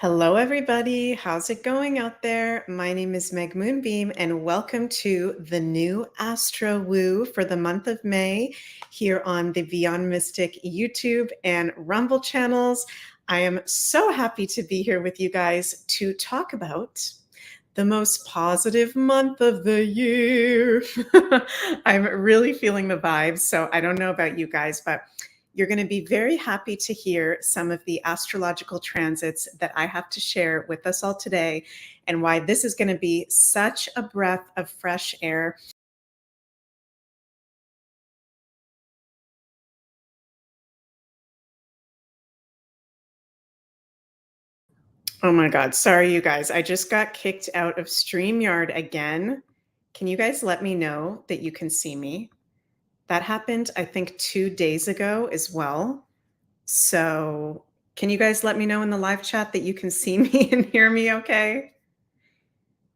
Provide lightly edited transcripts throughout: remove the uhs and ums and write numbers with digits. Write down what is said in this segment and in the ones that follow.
Hello, everybody. How's it going out there? My name is Meg Moonbeam, and welcome to the new Astro Woo for the month of May here on the Beyond Mystic YouTube and Rumble channels. I am so happy to be here with you guys to talk about the most positive month of the year. I'm really feeling the vibes. So I don't know about you guys, but you're going to be very happy to hear some of the astrological transits that I have to share with us all today and why this is going to be such a breath of fresh air. Oh my God. Sorry, you guys. I just got kicked out of StreamYard again. Can you guys let me know that you can see me? That happened, I think, 2 days ago as well. So can you guys let me know in the live chat that you can see me and hear me okay?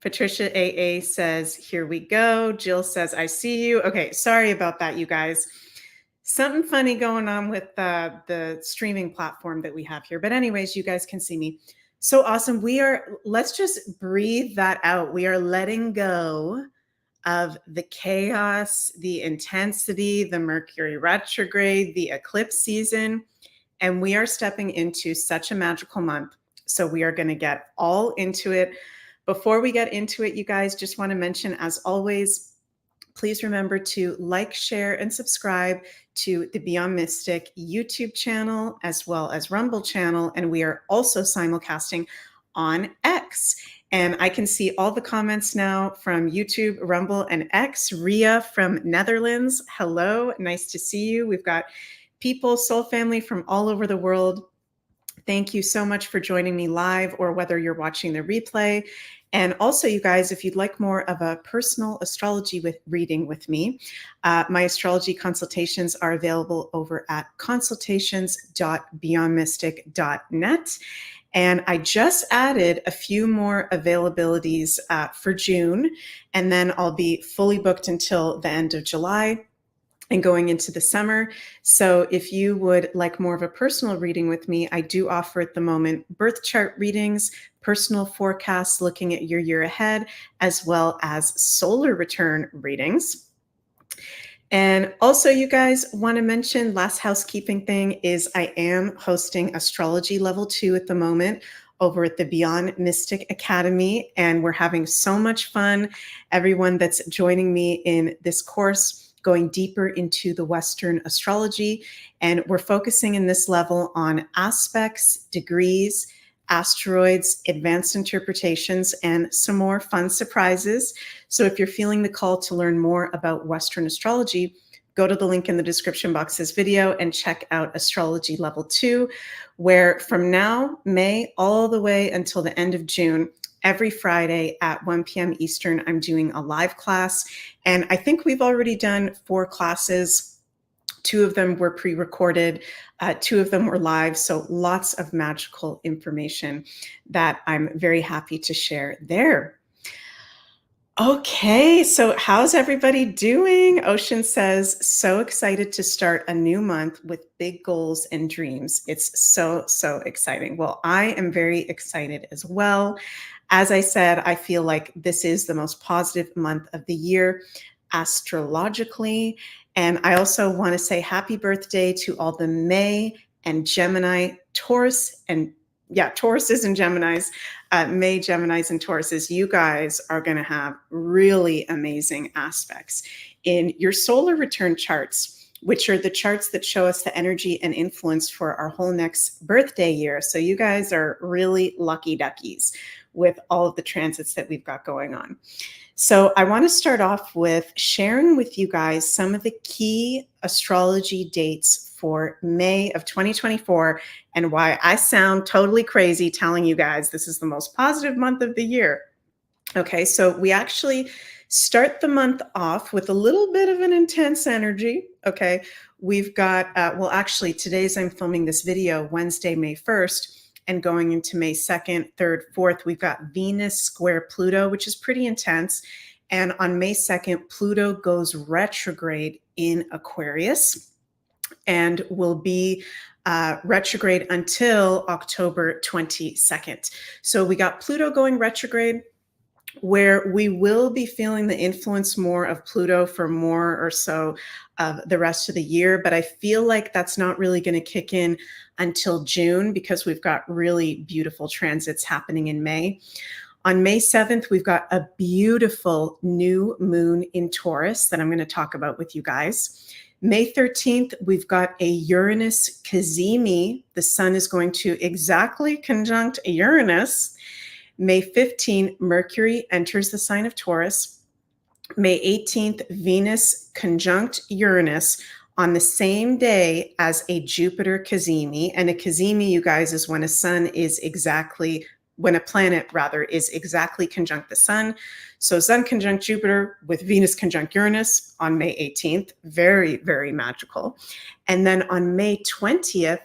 Patricia AA says, here we go. Jill says, I see you. Okay, sorry about that, you guys. Something funny going on with the streaming platform that we have here. But anyways, you guys can see me. So awesome. Let's just breathe that out. We are letting go of the chaos, the intensity, the Mercury retrograde, the eclipse season, and we are stepping into such a magical month. So we are going to get all into it. Before we get into it, you guys, just want to mention, as always, please remember to like, share, and subscribe to the Beyond Mystic YouTube channel as well as Rumble channel. And we are also simulcasting on X. And I can see all the comments now from YouTube, Rumble, and X. Ria from Netherlands, hello, nice to see you. We've got people, soul family from all over the world. Thank you so much for joining me live or whether you're watching the replay. And also, you guys, if you'd like more of a personal astrology reading with me, my astrology consultations are available over at consultations.beyondmystic.net. And I just added a few more availabilities for June, and then I'll be fully booked until the end of July and going into the summer. So if you would like more of a personal reading with me, I do offer at the moment birth chart readings, personal forecasts looking at your year ahead, as well as solar return readings. And also, you guys, want to mention, last housekeeping thing is I am hosting Astrology Level 2 at the moment over at the Beyond Mystic Academy, and we're having so much fun. Everyone that's joining me in this course going deeper into the Western astrology. And we're focusing in this level on aspects, degrees, asteroids, advanced interpretations, and some more fun surprises. So if you're feeling the call to learn more about Western astrology, go to the link in the description box of this video and check out Astrology Level 2, where from now, May, all the way until the end of June, every Friday at 1 p.m. Eastern, I'm doing a live class. And I think we've already done 4 classes. 2 of them were pre-recorded, 2 of them were live. So lots of magical information that I'm very happy to share there. Okay, so how's everybody doing? Ocean says, so excited to start a new month with big goals and dreams. It's so exciting. Well, I am very excited as well. As I said, I feel like this is the most positive month of the year astrologically. And I also want to say happy birthday to all the May and Gemini, Taurus, and Tauruses and Geminis, May, Geminis, and Tauruses. You guys are going to have really amazing aspects in your solar return charts, which are the charts that show us the energy and influence for our whole next birthday year. So you guys are really lucky duckies with all of the transits that we've got going on. So I want to start off with sharing with you guys some of the key astrology dates for May of 2024 and why I sound totally crazy telling you guys this is the most positive month of the year. Okay, so we actually start the month off with a little bit of an intense energy. Okay, we've got, well, actually, today's I'm filming this video Wednesday, May 1st. And going into May 2nd, 3rd, 4th, we've got Venus square Pluto, which is pretty intense. And on May 2nd, Pluto goes retrograde in Aquarius and will be retrograde until October 22nd. So we got Pluto going retrograde, where we will be feeling the influence more of Pluto for more or so of the rest of the year. But I feel like that's not really going to kick in until June because we've got really beautiful transits happening in May. On May 7th, we've got a beautiful new moon in Taurus that I'm going to talk about with you guys. May 13th, we've got a Uranus cazimi. The sun is going to exactly conjunct Uranus. May 15th, Mercury enters the sign of Taurus. May 18th, Venus conjunct Uranus on the same day as a Jupiter cazimi. And a cazimi, you guys, is when a planet is exactly conjunct the sun. So sun conjunct Jupiter with Venus conjunct Uranus on May 18th. Very, very magical. And then on May 20th,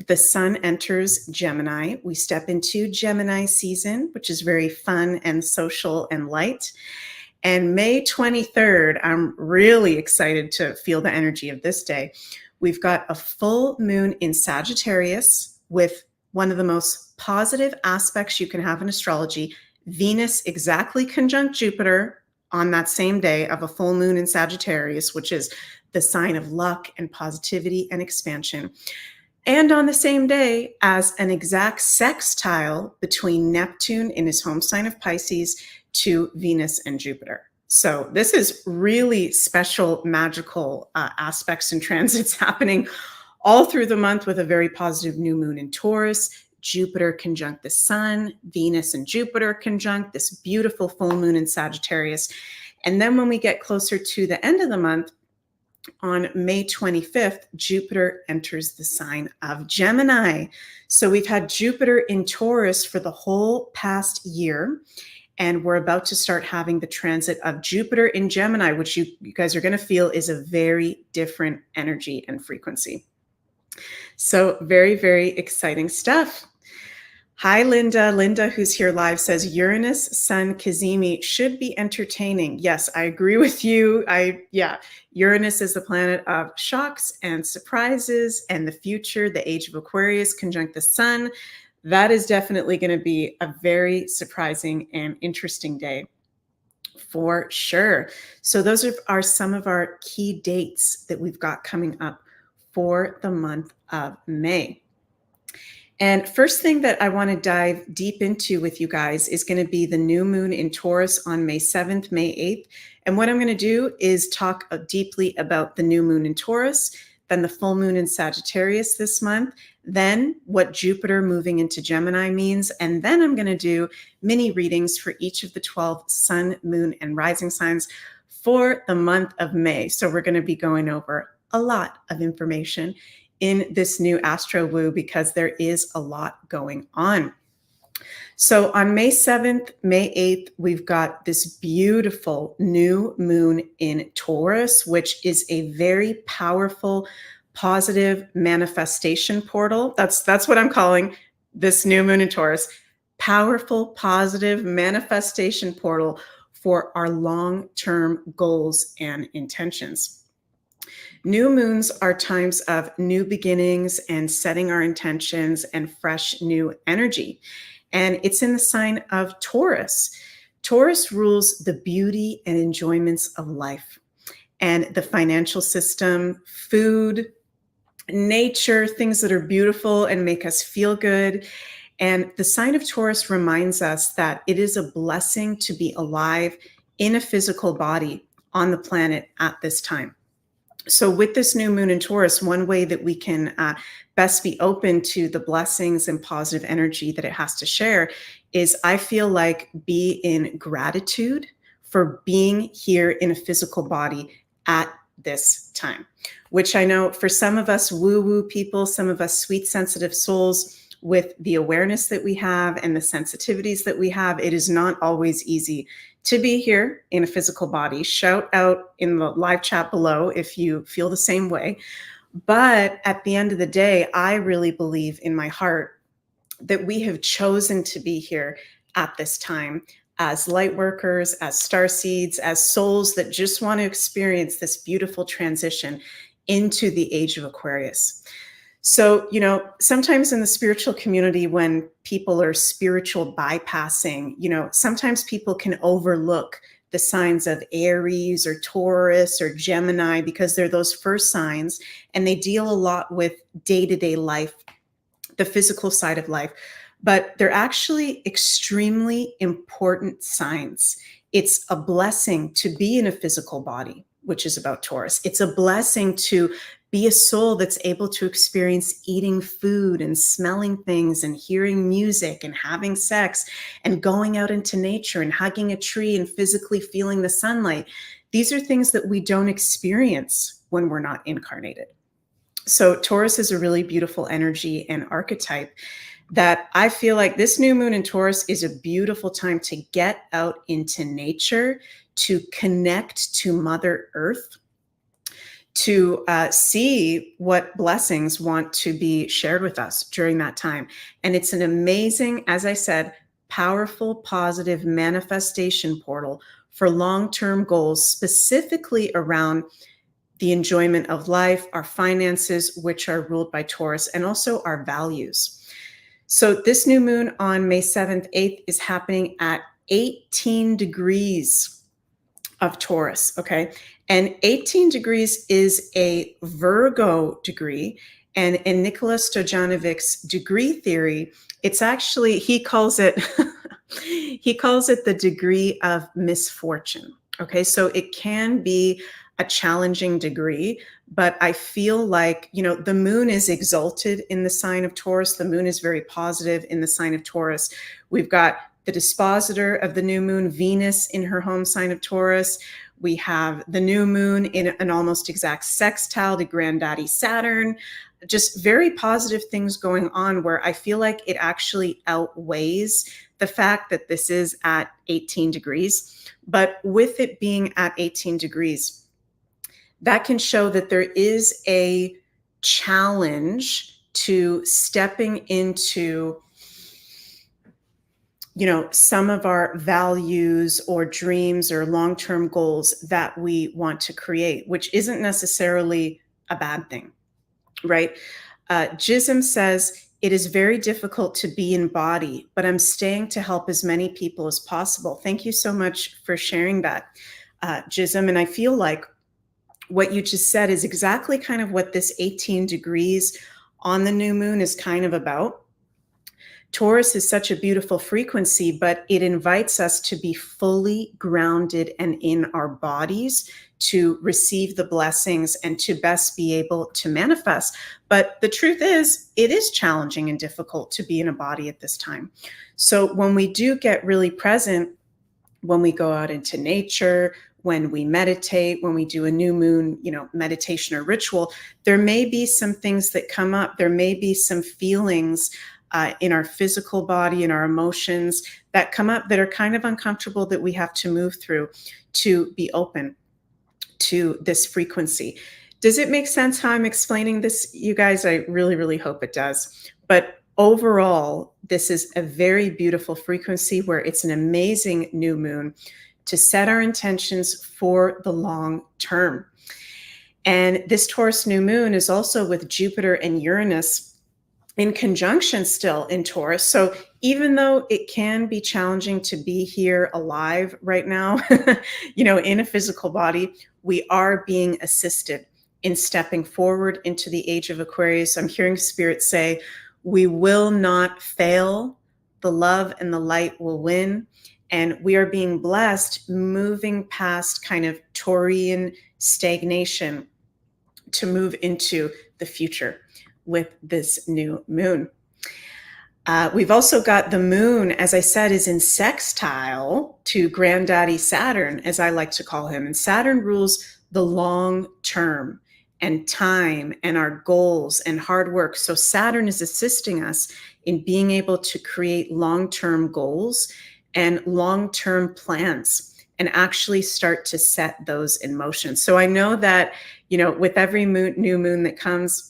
the sun enters Gemini. We step into Gemini season, which is very fun and social and light. And May 23rd, I'm really excited to feel the energy of this day. We've got a full moon in Sagittarius with one of the most positive aspects you can have in astrology, Venus exactly conjunct Jupiter on that same day of a full moon in Sagittarius, which is the sign of luck and positivity and expansion. And on the same day as an exact sextile between Neptune in his home sign of Pisces to Venus and Jupiter. So this is really special, magical aspects and transits happening all through the month with a very positive new moon in Taurus, Jupiter conjunct the sun, Venus and Jupiter conjunct, this beautiful full moon in Sagittarius. And then when we get closer to the end of the month, on May 25th, Jupiter enters the sign of Gemini. So we've had Jupiter in Taurus for the whole past year. And we're about to start having the transit of Jupiter in Gemini, which you guys are going to feel is a very different energy and frequency. So very, very exciting stuff. Hi, Linda. Linda, who's here live, says Uranus, Sun, cazimi should be entertaining. Yes, I agree with you. Uranus is the planet of shocks and surprises and the future, the age of Aquarius conjunct the sun. That is definitely going to be a very surprising and interesting day for sure. So those are some of our key dates that we've got coming up for the month of May. And first thing that I want to dive deep into with you guys is going to be the new moon in Taurus on May 7th, May 8th. And what I'm going to do is talk deeply about the new moon in Taurus, then the full moon in Sagittarius this month, then what Jupiter moving into Gemini means. And then I'm going to do mini readings for each of the 12 sun, moon, and rising signs for the month of May. So we're going to be going over a lot of information in this new Astro Woo because there is a lot going on. So on May 7th, May 8th, we've got this beautiful new moon in Taurus, which is a very powerful, positive manifestation portal. That's what I'm calling this new moon in Taurus. Powerful, positive manifestation portal for our long-term goals and intentions. New moons are times of new beginnings and setting our intentions and fresh new energy. And it's in the sign of Taurus. Taurus rules the beauty and enjoyments of life and the financial system, food, nature, things that are beautiful and make us feel good. And the sign of Taurus reminds us that it is a blessing to be alive in a physical body on the planet at this time. So with this new moon in Taurus, one way that we can best be open to the blessings and positive energy that it has to share is I feel like be in gratitude for being here in a physical body at this time, which I know for some of us woo-woo people, some of us sweet, sensitive souls with the awareness that we have and the sensitivities that we have, it is not always easy to be here in a physical body. Shout out in the live chat below if you feel the same way. But at the end of the day, I really believe in my heart that we have chosen to be here at this time as light workers, as starseeds, as souls that just want to experience this beautiful transition into the age of Aquarius. So, sometimes in the spiritual community, when people are spiritual bypassing, sometimes people can overlook the signs of Aries or Taurus or Gemini because they're those first signs and they deal a lot with day to day life, the physical side of life. But they're actually extremely important signs. It's a blessing to be in a physical body, which is about Taurus. It's a blessing to be a soul that's able to experience eating food and smelling things and hearing music and having sex and going out into nature and hugging a tree and physically feeling the sunlight. These are things that we don't experience when we're not incarnated. So Taurus is a really beautiful energy and archetype that I feel like this new moon in Taurus is a beautiful time to get out into nature, to connect to Mother Earth, to see what blessings want to be shared with us during that time. And it's an amazing, as I said, powerful, positive manifestation portal for long-term goals, specifically around the enjoyment of life, our finances, which are ruled by Taurus, and also our values. So this new moon on May 7th, 8th is happening at 18 degrees of Taurus, okay? And 18 degrees is a Virgo degree. And in Nikola Stojanovic's degree theory, it's actually, he calls it the degree of misfortune, okay? So it can be a challenging degree, but I feel like, the moon is exalted in the sign of Taurus. The moon is very positive in the sign of Taurus. We've got the dispositor of the new moon, Venus, in her home sign of Taurus. We have the new moon in an almost exact sextile to granddaddy Saturn. Just very positive things going on where I feel like it actually outweighs the fact that this is at 18 degrees. But with it being at 18 degrees, that can show that there is a challenge to stepping into, some of our values or dreams or long-term goals that we want to create, which isn't necessarily a bad thing, right? Jism says, it is very difficult to be in body, but I'm staying to help as many people as possible. Thank you so much for sharing that, Jism. And I feel like what you just said is exactly kind of what this 18 degrees on the new moon is kind of about. Taurus is such a beautiful frequency, but it invites us to be fully grounded and in our bodies to receive the blessings and to best be able to manifest. But the truth is, it is challenging and difficult to be in a body at this time. So when we do get really present, when we go out into nature, when we meditate, when we do a new moon, meditation or ritual, there may be some things that come up. There may be some feelings in our physical body, in our emotions that come up that are kind of uncomfortable that we have to move through to be open to this frequency. Does it make sense how I'm explaining this, you guys? I really, really hope it does. But overall, this is a very beautiful frequency where it's an amazing new moon to set our intentions for the long term. And this Taurus new moon is also with Jupiter and Uranus in conjunction still in Taurus. So even though it can be challenging to be here alive right now, in a physical body, we are being assisted in stepping forward into the age of Aquarius. I'm hearing Spirit say, we will not fail. The love and the light will win. And we are being blessed, moving past kind of Taurian stagnation to move into the future with this new moon. We've also got the moon, as I said, is in sextile to granddaddy Saturn, as I like to call him. And Saturn rules the long term and time and our goals and hard work. So Saturn is assisting us in being able to create long-term goals and long-term plans and actually start to set those in motion. So I know that, with every new moon that comes,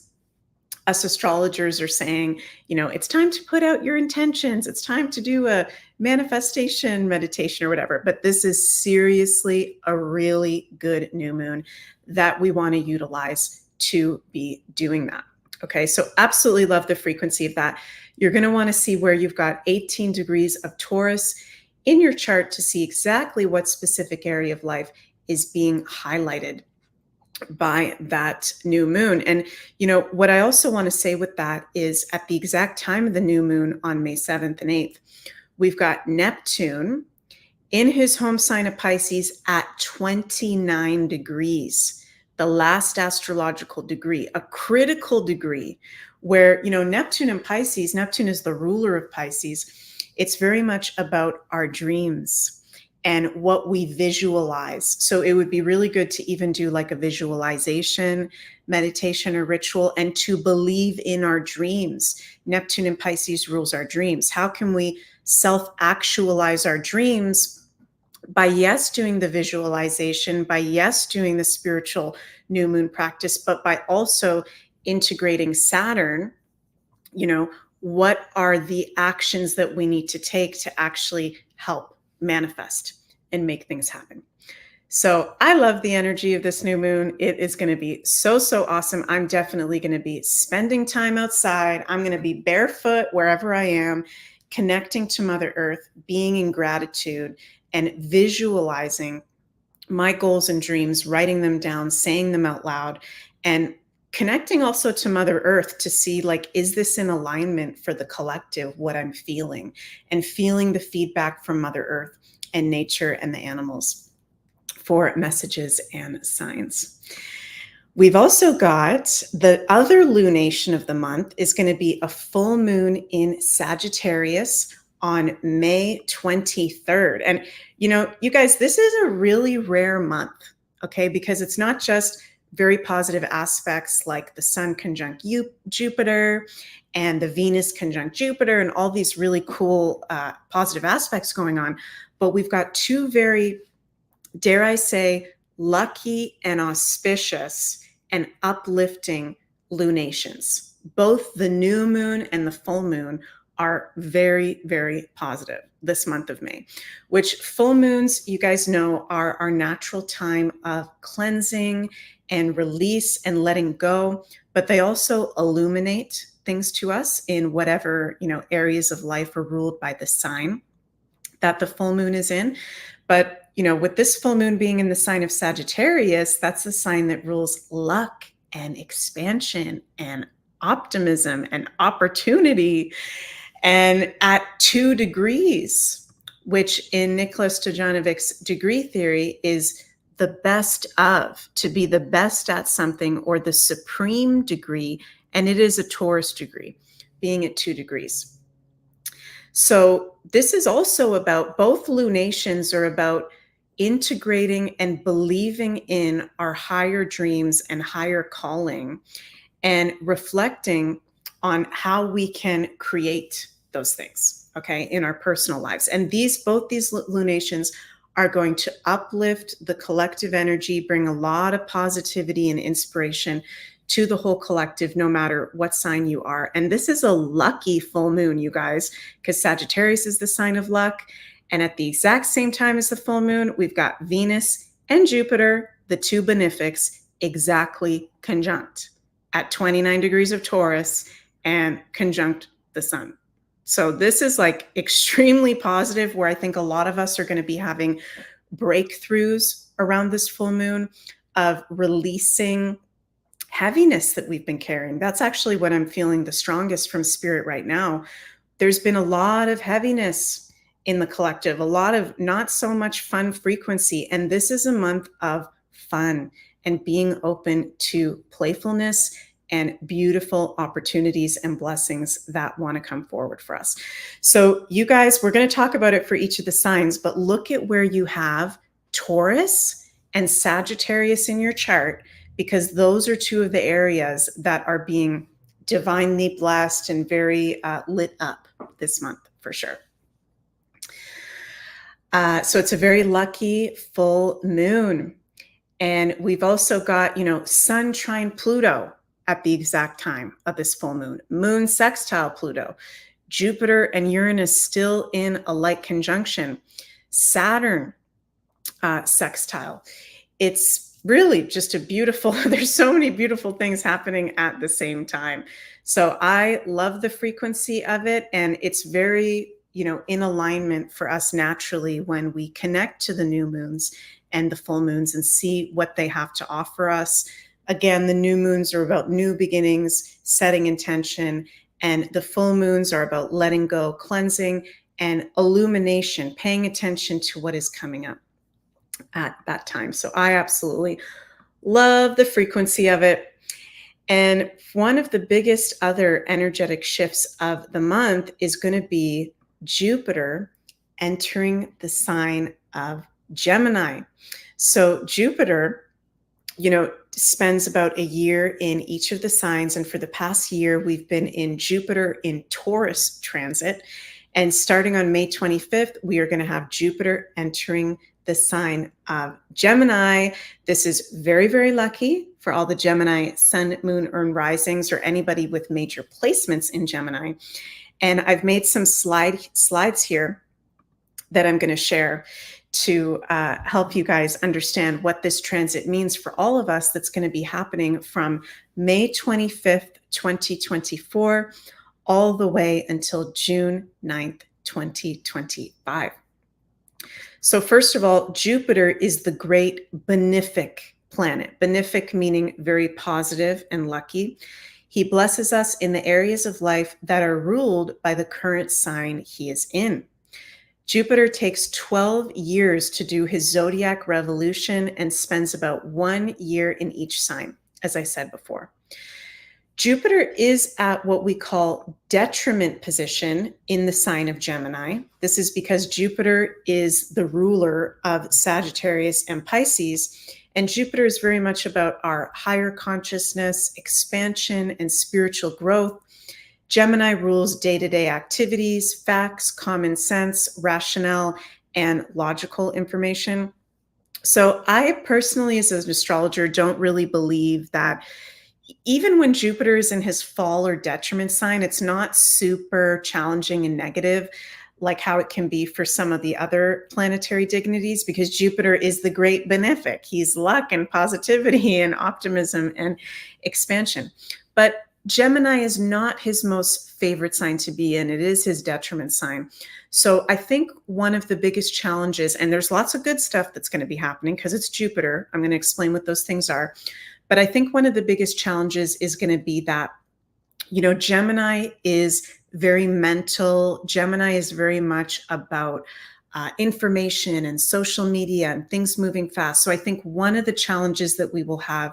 us astrologers are saying, it's time to put out your intentions. It's time to do a manifestation meditation or whatever. But this is seriously a really good new moon that we want to utilize to be doing that. Okay, so absolutely love the frequency of that. You're going to want to see where you've got 18 degrees of Taurus in your chart to see exactly what specific area of life is being highlighted by that new moon. And, what I also want to say with that is at the exact time of the new moon on May 7th and 8th, we've got Neptune in his home sign of Pisces at 29 degrees, the last astrological degree, a critical degree where, Neptune in Pisces, Neptune is the ruler of Pisces. It's very much about our dreams and what we visualize. So it would be really good to even do like a visualization, meditation, or ritual, and to believe in our dreams. Neptune in Pisces rules our dreams. How can we self-actualize our dreams? By yes, doing the visualization, by yes, doing the spiritual new moon practice, but by also integrating Saturn, what are the actions that we need to take to actually help manifest and make things happen? So I love the energy of this new moon. It is going to be so, so awesome. I'm definitely going to be spending time outside. I'm going to be barefoot wherever I am, connecting to Mother Earth, being in gratitude, and visualizing my goals and dreams, writing them down, saying them out loud, and connecting also to Mother Earth to see, like, is this in alignment for the collective, what I'm feeling, and feeling the feedback from Mother Earth and nature and the animals for messages and signs. We've also got the other lunation of the month is going to be a full moon in Sagittarius on May 23rd. And, you guys, this is a really rare month, okay, because it's not just very positive aspects like the Sun conjunct Jupiter and the Venus conjunct Jupiter and all these really cool positive aspects going on, but we've got two very, dare I say, lucky and auspicious and uplifting lunations. Both the new moon and the full moon are very, very positive this month of May, which full moons, you guys know, are our natural time of cleansing and release and letting go, but they also illuminate things to us in whatever, areas of life are ruled by the sign that the full moon is in. But, with this full moon being in the sign of Sagittarius, that's the sign that rules luck and expansion and optimism and opportunity. And at 2 degrees, which in Nicholas Stojanovic's degree theory is the best of, to be the best at something or the supreme degree, and it is a Taurus degree, being at 2 degrees. So this is also about, both lunations are about integrating and believing in our higher dreams and higher calling and reflecting on how we can create those things, okay, in our personal lives. And both these lunations are going to uplift the collective energy, bring a lot of positivity and inspiration to the whole collective, no matter what sign you are. And this is a lucky full moon, you guys, because Sagittarius is the sign of luck. And at the exact same time as the full moon, we've got Venus and Jupiter, the two benefics, exactly conjunct at 29 degrees of Taurus and conjunct the sun. So this is like extremely positive, where I think a lot of us are going to be having breakthroughs around this full moon of releasing heaviness that we've been carrying. That's actually what I'm feeling the strongest from spirit right now. There's been a lot of heaviness in the collective, a lot of not so much fun frequency. And this is a month of fun and being open to playfulness and beautiful opportunities and blessings that want to come forward for us. So you guys, we're going to talk about it for each of the signs, but look at where you have Taurus and Sagittarius in your chart, because those are two of the areas that are being divinely blessed and very lit up this month for sure. So it's a very lucky full moon. And we've also got, Sun trine Pluto at the exact time of this full moon, Moon sextile Pluto, Jupiter and Uranus still in a light conjunction, Saturn sextile. It's really just a beautiful, there's so many beautiful things happening at the same time. So I love the frequency of it. And it's very, in alignment for us naturally when we connect to the new moons and the full moons and see what they have to offer us. Again, the new moons are about new beginnings, setting intention, and the full moons are about letting go, cleansing, and illumination, paying attention to what is coming up at that time. So I absolutely love the frequency of it. And one of the biggest other energetic shifts of the month is going to be Jupiter entering the sign of Gemini. So Jupiter, spends about a year in each of the signs. And for the past year, we've been in Jupiter in Taurus transit. And starting on May 25th, we are going to have Jupiter entering the sign of Gemini. This is very, very lucky for all the Gemini sun, moon, or risings, or anybody with major placements in Gemini. And I've made some slides here that I'm going to share to help you guys understand what this transit means for all of us. That's going to be happening from May 25th, 2024, all the way until June 9th, 2025. So first of all, Jupiter is the great benefic planet. Benefic meaning very positive and lucky. He blesses us in the areas of life that are ruled by the current sign he is in. Jupiter takes 12 years to do his zodiac revolution and spends about 1 year in each sign, as I said before. Jupiter is at what we call detriment position in the sign of Gemini. This is because Jupiter is the ruler of Sagittarius and Pisces, and Jupiter is very much about our higher consciousness, expansion, and spiritual growth. Gemini rules day-to-day activities, facts, common sense, rationale, and logical information. So I personally, as an astrologer, don't really believe that even when Jupiter is in his fall or detriment sign, it's not super challenging and negative like how it can be for some of the other planetary dignities, because Jupiter is the great benefic. He's luck and positivity and optimism and expansion. But Gemini is not his most favorite sign to be in. It is his detriment sign. So I think one of the biggest challenges, and there's lots of good stuff that's going to be happening because it's Jupiter. I'm going to explain what those things are. But I think one of the biggest challenges is going to be that, Gemini is very mental. Gemini is very much about information and social media and things moving fast. So I think one of the challenges that we will have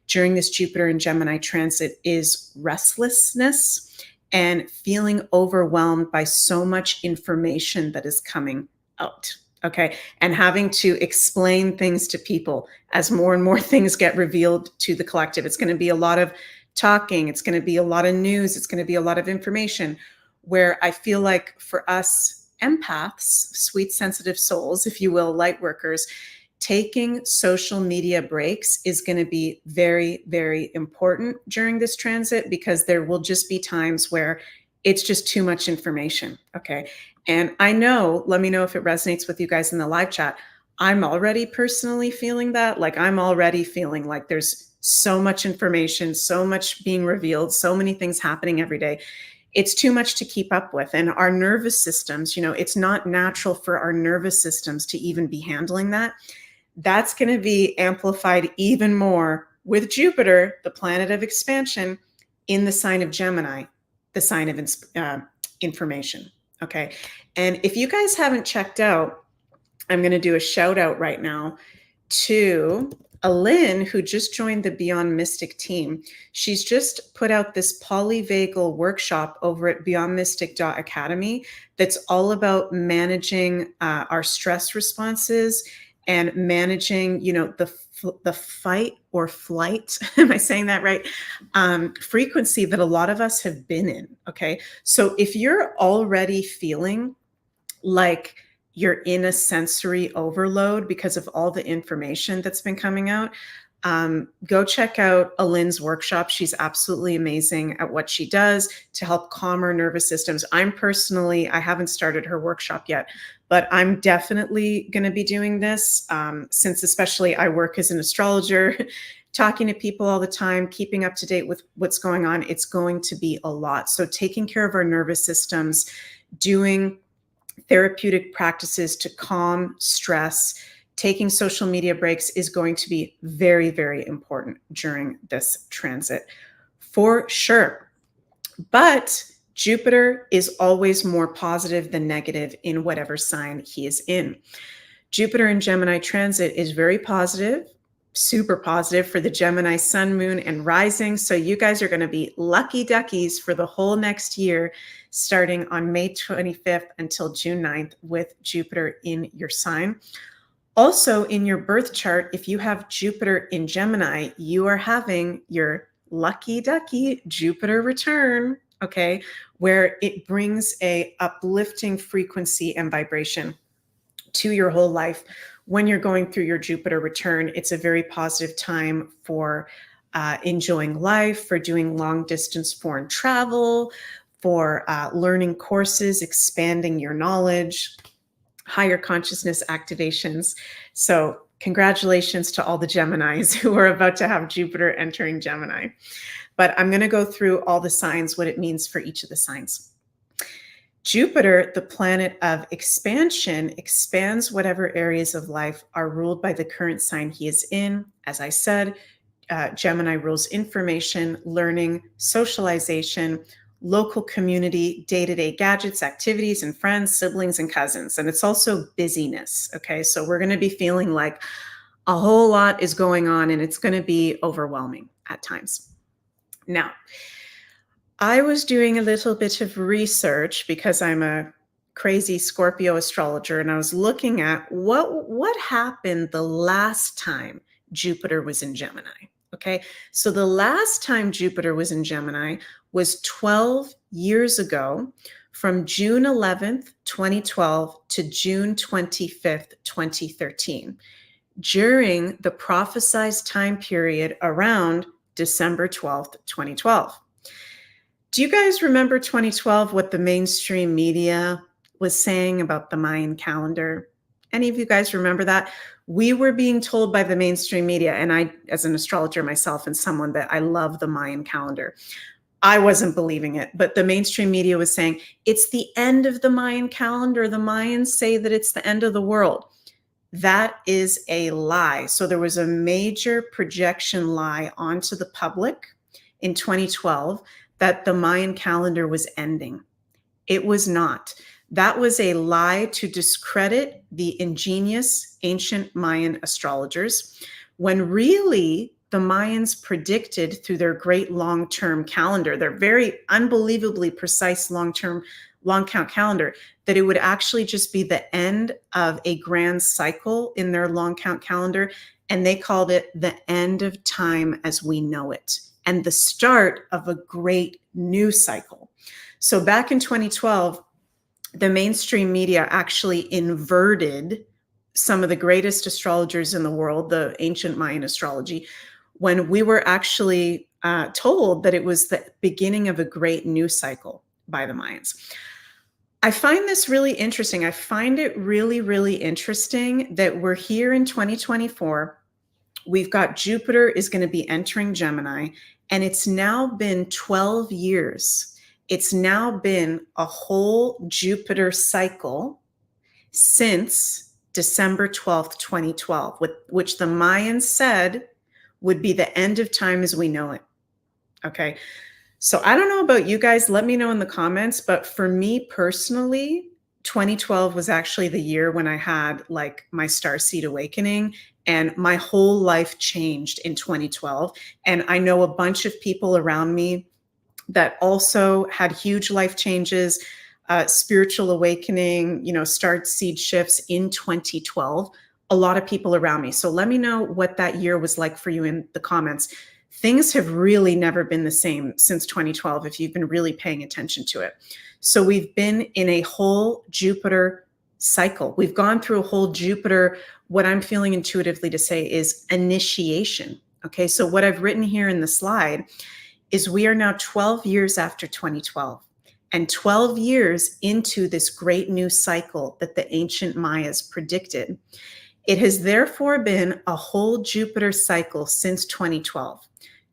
during this Jupiter and Gemini transit is restlessness and feeling overwhelmed by so much information that is coming out. Okay. And having to explain things to people as more and more things get revealed to the collective. It's going to be a lot of talking. It's going to be a lot of news. It's going to be a lot of information, where I feel like for us empaths, sweet, sensitive souls, if you will, light workers, taking social media breaks is going to be very, very important during this transit, because there will just be times where it's just too much information. Okay. And I know, let me know if it resonates with you guys in the live chat. I'm already personally feeling that. Like, I'm already feeling like there's so much information, so much being revealed, so many things happening every day. It's too much to keep up with. And our nervous systems, it's not natural for our nervous systems to even be handling that. That's going to be amplified even more with Jupiter, the planet of expansion, in the sign of Gemini, the sign of information. Okay. And if you guys haven't checked out, I'm going to do a shout out right now to Alin, who just joined the Beyond Mystic team. She's just put out this polyvagal workshop over at beyondmystic.academy that's all about managing our stress responses and managing, the fight or flight, am I saying that right? Frequency that a lot of us have been in. Okay. So if you're already feeling like you're in a sensory overload because of all the information that's been coming out, Go check out Alynn's workshop. She's absolutely amazing at what she does to help calm our nervous systems. I haven't started her workshop yet, but I'm definitely going to be doing this since especially I work as an astrologer, talking to people all the time, keeping up to date with what's going on. It's going to be a lot. So taking care of our nervous systems, doing therapeutic practices to calm stress, taking social media breaks is going to be very, very important during this transit for sure. But Jupiter is always more positive than negative in whatever sign he is in. Jupiter in Gemini transit is very positive, super positive for the Gemini sun, moon, and rising. So you guys are going to be lucky duckies for the whole next year, starting on May 25th until June 9th with Jupiter in your sign. Also in your birth chart, if you have Jupiter in Gemini, you are having your lucky ducky Jupiter return, okay, where it brings a uplifting frequency and vibration to your whole life. When you're going through your Jupiter return, it's a very positive time for enjoying life, for doing long distance foreign travel, for learning courses, expanding your knowledge, higher consciousness activations. So congratulations to all the Geminis who are about to have Jupiter entering Gemini. But I'm going to go through all the signs, what it means for each of the signs. Jupiter, the planet of expansion, expands whatever areas of life are ruled by the current sign he is in. As I said, Gemini rules information, learning, socialization, local community, day-to-day gadgets, activities, and friends, siblings, and cousins. And it's also busyness, okay? So we're going to be feeling like a whole lot is going on, and it's going to be overwhelming at times. Now, I was doing a little bit of research because I'm a crazy Scorpio astrologer, and I was looking at what happened the last time Jupiter was in Gemini. Okay, so the last time Jupiter was in Gemini was 12 years ago, from June 11th, 2012 to June 25th, 2013, during the prophesized time period around December 12th, 2012. Do you guys remember 2012, what the mainstream media was saying about the Mayan calendar? Any of you guys remember that? We were being told by the mainstream media, and I, as an astrologer myself and someone that I love the Mayan calendar, I wasn't believing it, but the mainstream media was saying, it's the end of the Mayan calendar. The Mayans say that it's the end of the world. That is a lie. So there was a major projection lie onto the public in 2012 that the Mayan calendar was ending. It was not. That was a lie to discredit the ingenious ancient Mayan astrologers, when really the Mayans predicted through their great long-term calendar, their very unbelievably precise long count calendar, that it would actually just be the end of a grand cycle in their long count calendar. And they called it the end of time as we know it, and the start of a great new cycle. So back in 2012, the mainstream media actually inverted some of the greatest astrologers in the world, the ancient Mayan astrology, when we were actually told that it was the beginning of a great new cycle by the Mayans. I find this really interesting. I find it really, really interesting that we're here in 2024. We've got Jupiter is going to be entering Gemini, and it's now been 12 years. It's now been a whole Jupiter cycle since December 12th, 2012, which the Mayans said would be the end of time as we know it. Okay. So I don't know about you guys. Let me know in the comments. But for me personally, 2012 was actually the year when I had like my starseed awakening, and my whole life changed in 2012. And I know a bunch of people around me that also had huge life changes, spiritual awakening, start seed shifts in 2012, a lot of people around me. So let me know what that year was like for you in the comments. Things have really never been the same since 2012, if you've been really paying attention to it. So we've been in a whole Jupiter cycle. We've gone through a whole Jupiter, what I'm feeling intuitively to say is initiation. Okay, so what I've written here in the slide is we are now 12 years after 2012 and 12 years into this great new cycle that the ancient Mayas predicted. It has therefore been a whole Jupiter cycle since 2012.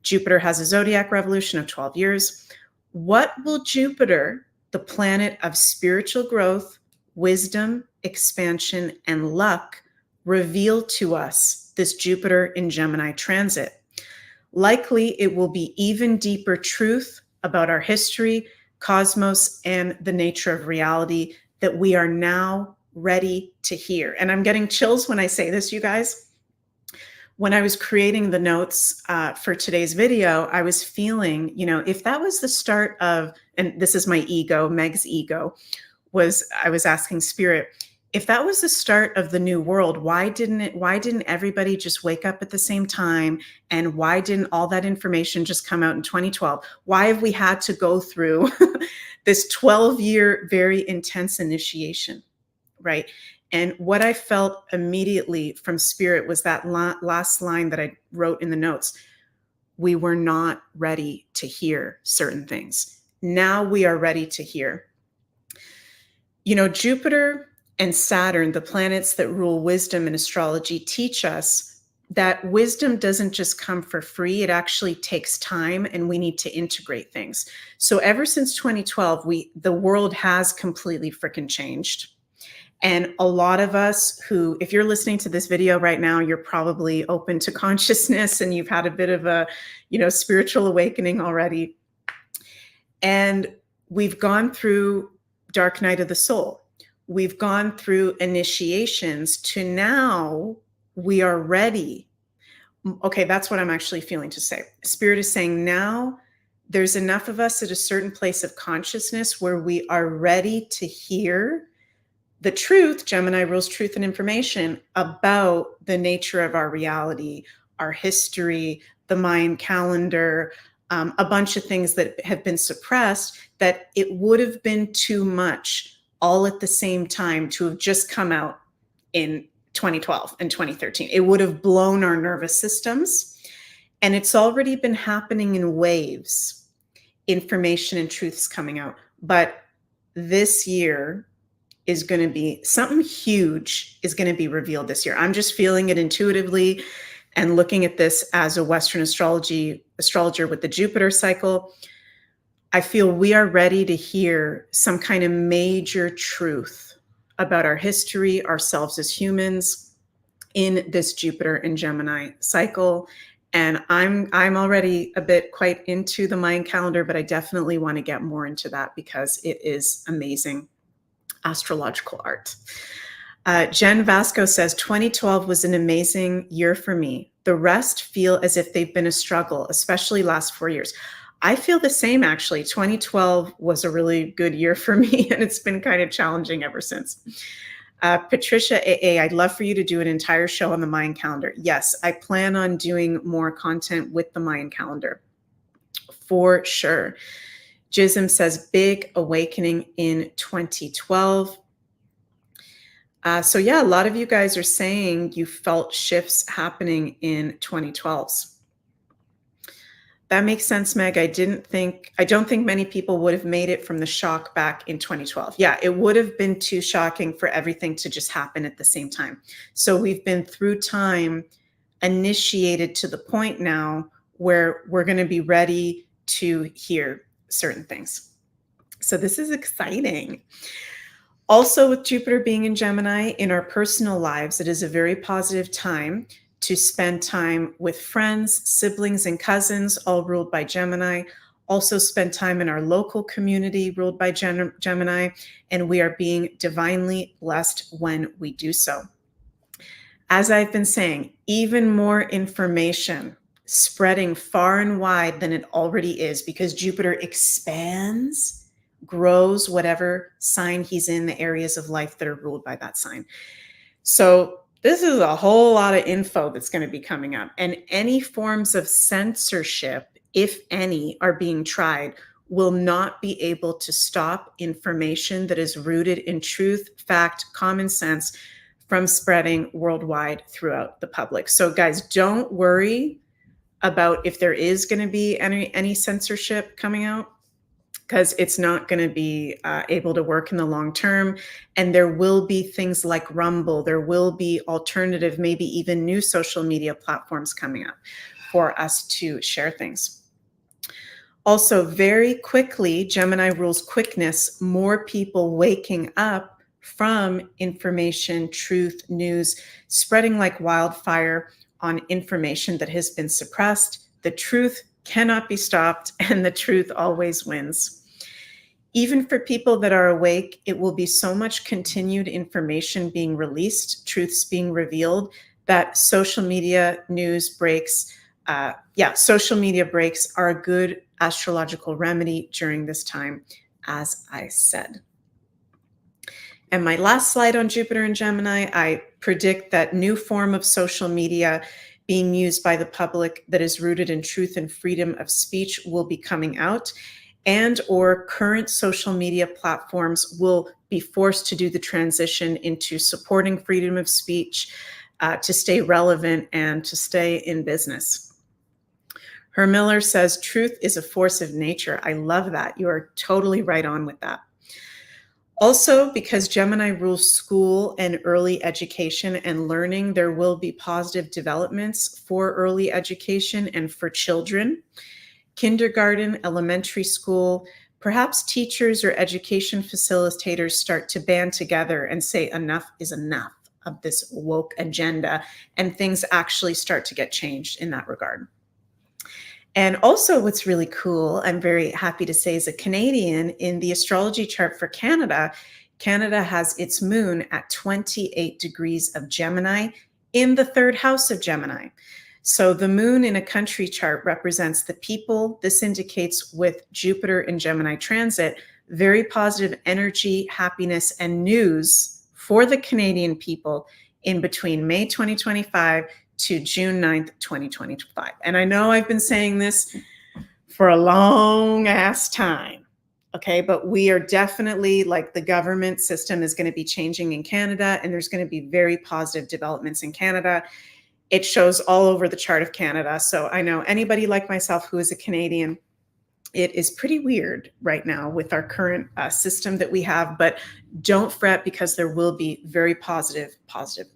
Jupiter has a zodiac revolution of 12 years. What will Jupiter, the planet of spiritual growth, wisdom, expansion, and luck, reveal to us this Jupiter in Gemini transit? Likely, it will be even deeper truth about our history, cosmos, and the nature of reality that we are now ready to hear. And I'm getting chills when I say this, you guys. When I was creating the notes for today's video, I was feeling, if that was the start of, and this is my ego, Meg's ego, I was asking Spirit, if that was the start of the new world, why didn't everybody just wake up at the same time? And why didn't all that information just come out in 2012? Why have we had to go through this 12-year, very intense initiation, right? And what I felt immediately from Spirit was that last line that I wrote in the notes. We were not ready to hear certain things. Now we are ready to hear. Jupiter and Saturn, the planets that rule wisdom and astrology, teach us that wisdom doesn't just come for free. It actually takes time, and we need to integrate things. So ever since 2012, the world has completely freaking changed. And a lot of us who, if you're listening to this video right now, you're probably open to consciousness and you've had a bit of a, spiritual awakening already. And we've gone through dark night of the soul. We've gone through initiations to now we are ready. Okay, that's what I'm actually feeling to say. Spirit is saying now there's enough of us at a certain place of consciousness where we are ready to hear the truth. Gemini rules truth and information about the nature of our reality, our history, the Mayan calendar, a bunch of things that have been suppressed, that it would have been too much all at the same time to have just come out in 2012 and 2013. It would have blown our nervous systems. And it's already been happening in waves, information and truths coming out. But this year is going to be something huge is going to be revealed this year. I'm just feeling it intuitively and looking at this as a Western astrologer with the Jupiter cycle. I feel we are ready to hear some kind of major truth about our history, ourselves as humans in this Jupiter and Gemini cycle. And I'm already a bit quite into the Mayan calendar, but I definitely want to get more into that because it is amazing astrological art. Jen Vasco says, 2012 was an amazing year for me. The rest feel as if they've been a struggle, especially last 4 years. I feel the same, actually. 2012 was a really good year for me, and it's been kind of challenging ever since. Patricia AA, I'd love for you to do an entire show on the Mayan calendar. Yes, I plan on doing more content with the Mayan calendar, for sure. Jism says, big awakening in 2012. So yeah, a lot of you guys are saying you felt shifts happening in 2012s. That makes sense, Meg. I don't think many people would have made it from the shock back in 2012. Yeah, it would have been too shocking for everything to just happen at the same time. So we've been through time, initiated to the point now where we're going to be ready to hear certain things. So this is exciting. Also, with Jupiter being in Gemini, in our personal lives, it is a very positive time to spend time with friends, siblings, and cousins, all ruled by Gemini. Also spend time in our local community, ruled by Gemini, and we are being divinely blessed when we do so. As I've been saying, even more information spreading far and wide than it already is, because Jupiter expands, grows whatever sign he's in, the areas of life that are ruled by that sign. So this is a whole lot of info that's going to be coming up, and any forms of censorship, if any, are being tried, will not be able to stop information that is rooted in truth, fact, common sense from spreading worldwide throughout the public. So guys, don't worry about if there is going to be any censorship coming out, because it's not going to be able to work in the long term. And there will be things like Rumble. There will be alternative, maybe even new social media platforms coming up for us to share things. Also, very quickly, Gemini rules quickness, more people waking up from information, truth, news, spreading like wildfire on information that has been suppressed. The truth cannot be stopped, and the truth always wins. Even for people that are awake, it will be so much continued information being released, truths being revealed, that social media news breaks, social media breaks are a good astrological remedy during this time, as I said. And my last slide on Jupiter and Gemini, I predict that new form of social media being used by the public that is rooted in truth and freedom of speech will be coming out, and or current social media platforms will be forced to do the transition into supporting freedom of speech to stay relevant and to stay in business. Herr Miller says, truth is a force of nature. I love that. You are totally right on with that. Also, because Gemini rules school and early education and learning, there will be positive developments for early education and for children. Kindergarten, elementary school, perhaps teachers or education facilitators start to band together and say enough is enough of this woke agenda, and things actually start to get changed in that regard. And also what's really cool, I'm very happy to say, as a Canadian, in the astrology chart for Canada, Canada has its moon at 28 degrees of Gemini in the third house of Gemini. So the moon in a country chart represents the people. This indicates with Jupiter in Gemini transit, very positive energy, happiness, and news for the Canadian people in between May 2025 to June 9th, 2025. And I know I've been saying this for a long ass time, okay? But we are definitely, like, the government system is going to be changing in Canada, and there's going to be very positive developments in Canada. It shows all over the chart of Canada. So I know anybody like myself who is a Canadian, it is pretty weird right now with our current system that we have, but don't fret, because there will be very positive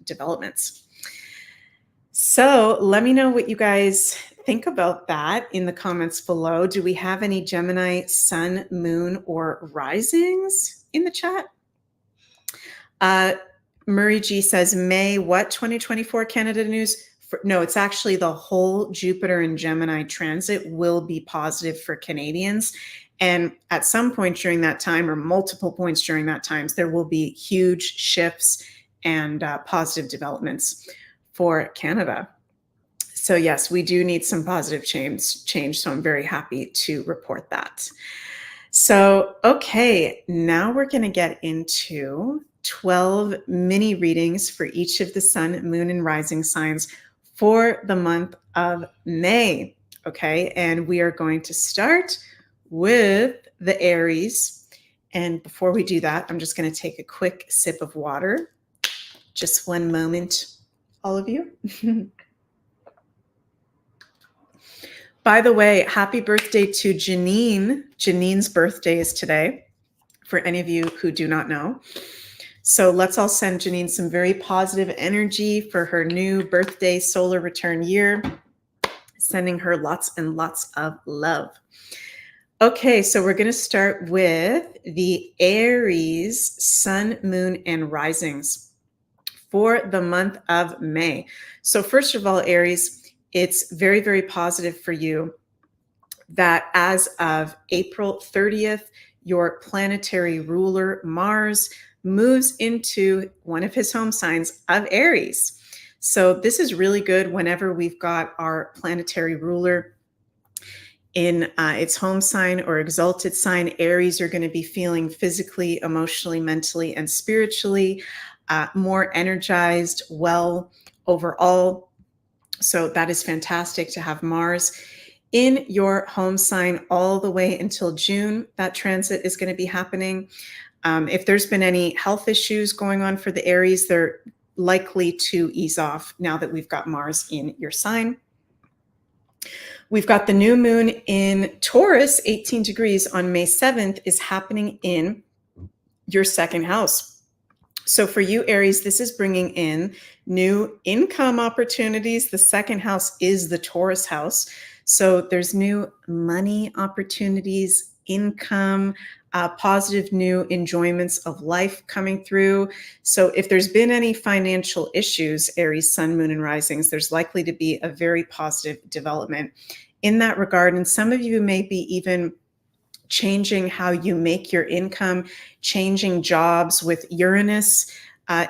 developments. So let me know what you guys think about that in the comments below. Do we have any Gemini sun, moon, or risings in the chat? Murray G says, May what 2024 Canada news? No, it's actually the whole Jupiter and Gemini transit will be positive for Canadians. And at some point during that time, or multiple points during that time, there will be huge shifts and positive developments for Canada. So yes, we do need some positive change. So I'm very happy to report that. So, okay, now we're going to get into 12 mini readings for each of the sun, moon, and rising signs for the month of May. Okay, and we are going to start with the Aries. And before we do that, I'm just going to take a quick sip of water. Just one moment, all of you. By the way, happy birthday to Janine. Janine's birthday is today, for any of you who do not know. So let's all send Janine some very positive energy for her new birthday solar return year. Sending her lots and lots of love. Okay, so we're going to start with the Aries sun, moon, and risings for the month of May. So first of all, Aries, it's very, very positive for you that as of April 30th, your planetary ruler, Mars, moves into one of his home signs of Aries. So this is really good whenever we've got our planetary ruler in its home sign or exalted sign. Aries are going to be feeling physically, emotionally, mentally, and spiritually more energized, well, overall. So that is fantastic to have Mars in your home sign all the way until June. That transit is going to be happening. If there's been any health issues going on for the Aries, they're likely to ease off now that we've got Mars in your sign. We've got the new moon in Taurus, 18 degrees on May 7th, is happening in your second house. So for you, Aries, this is bringing in new income opportunities. The second house is the Taurus house. So there's new money opportunities, income, positive new enjoyments of life coming through. So if there's been any financial issues, Aries, Sun, Moon, and Risings, there's likely to be a very positive development in that regard. And some of you may be even changing how you make your income, changing jobs with Uranus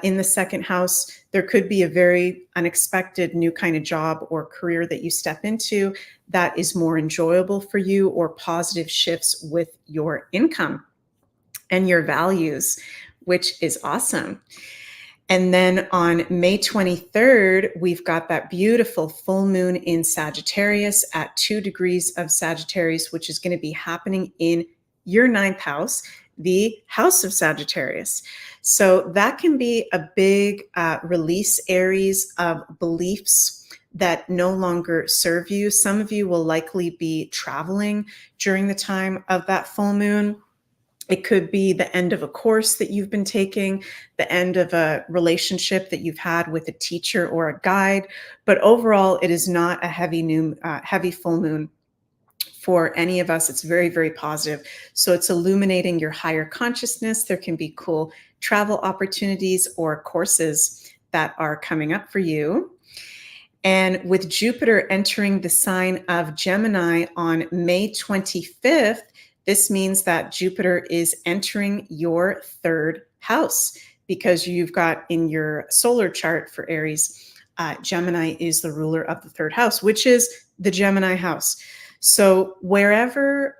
in the second house. There could be a very unexpected new kind of job or career that you step into that is more enjoyable for you, or positive shifts with your income and your values, which is awesome. And then on May 23rd, we've got that beautiful full moon in Sagittarius at 2 degrees of Sagittarius, which is going to be happening in your ninth house, the house of Sagittarius. So that can be a big release, Aries, of beliefs that no longer serve you. Some of you will likely be traveling during the time of that full moon. It could be the end of a course that you've been taking, the end of a relationship that you've had with a teacher or a guide. But overall, it is not a heavy full moon for any of us. It's very, very positive. So it's illuminating your higher consciousness. There can be cool travel opportunities or courses that are coming up for you. And with Jupiter entering the sign of Gemini on May 25th, this means that Jupiter is entering your third house, because you've got in your solar chart for Aries, Gemini is the ruler of the third house, which is the Gemini house. So wherever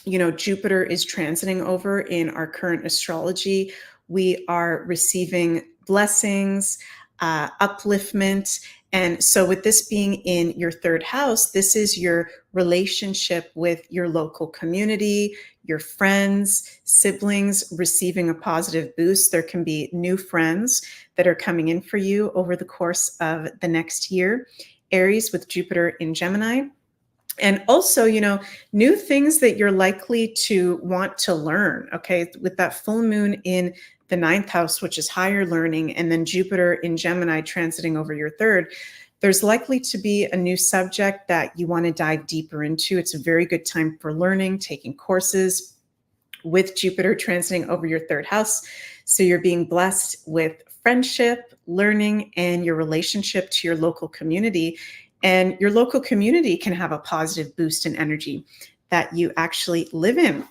Jupiter is transiting over in our current astrology, we are receiving blessings, upliftment. And so with this being in your third house, this is your relationship with your local community, your friends, siblings receiving a positive boost. There can be new friends that are coming in for you over the course of the next year, Aries, with Jupiter in Gemini. And also, new things that you're likely to want to learn, okay? With that full moon in the ninth house, which is higher learning, and then Jupiter in Gemini transiting over your third, there's likely to be a new subject that you want to dive deeper into. It's a very good time for learning, taking courses with Jupiter transiting over your third house. So you're being blessed with friendship, learning, and your relationship to your local community. And your local community can have a positive boost in energy that you actually live in.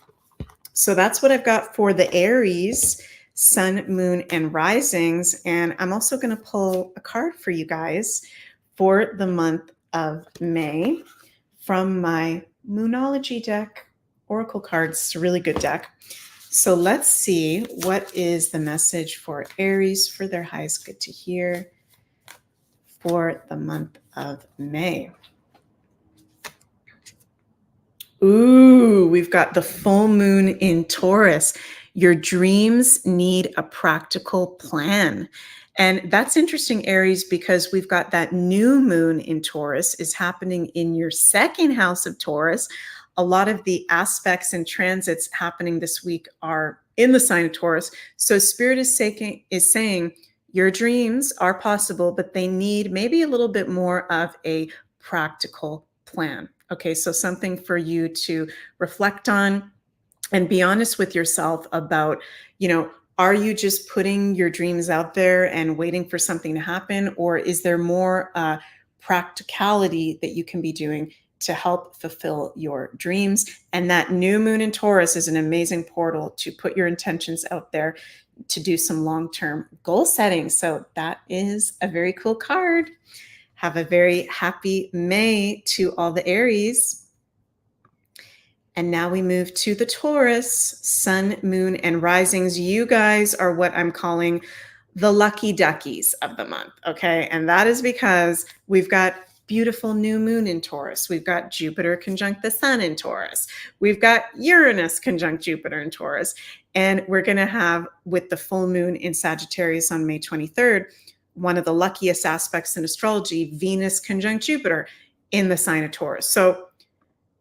So that's what I've got for the Aries, Sun, Moon, and Risings. And I'm also going to pull a card for you guys for the month of May from my Moonology deck, Oracle cards. It's a really good deck. So let's see, what is the message for Aries for their highest good to hear for the month of May? Ooh, we've got the full moon in Taurus. Your dreams need a practical plan. And that's interesting, Aries, because we've got that new moon in Taurus is happening in your second house of Taurus. A lot of the aspects and transits happening this week are in the sign of Taurus. So Spirit is saying your dreams are possible, but they need maybe a little bit more of a practical plan. Okay, so something for you to reflect on and be honest with yourself about, are you just putting your dreams out there and waiting for something to happen? Or is there more practicality that you can be doing to help fulfill your dreams? And that new moon in Taurus is an amazing portal to put your intentions out there to do some long-term goal setting. So that is a very cool card. Have a very happy May to all the Aries. And now we move to the Taurus, Sun, Moon, and Risings. You guys are what I'm calling the lucky duckies of the month, okay? And that is because we've got beautiful new moon in Taurus. We've got Jupiter conjunct the sun in Taurus. We've got Uranus conjunct Jupiter in Taurus. And we're going to have, with the full moon in Sagittarius on May 23rd, one of the luckiest aspects in astrology, Venus conjunct Jupiter in the sign of Taurus. So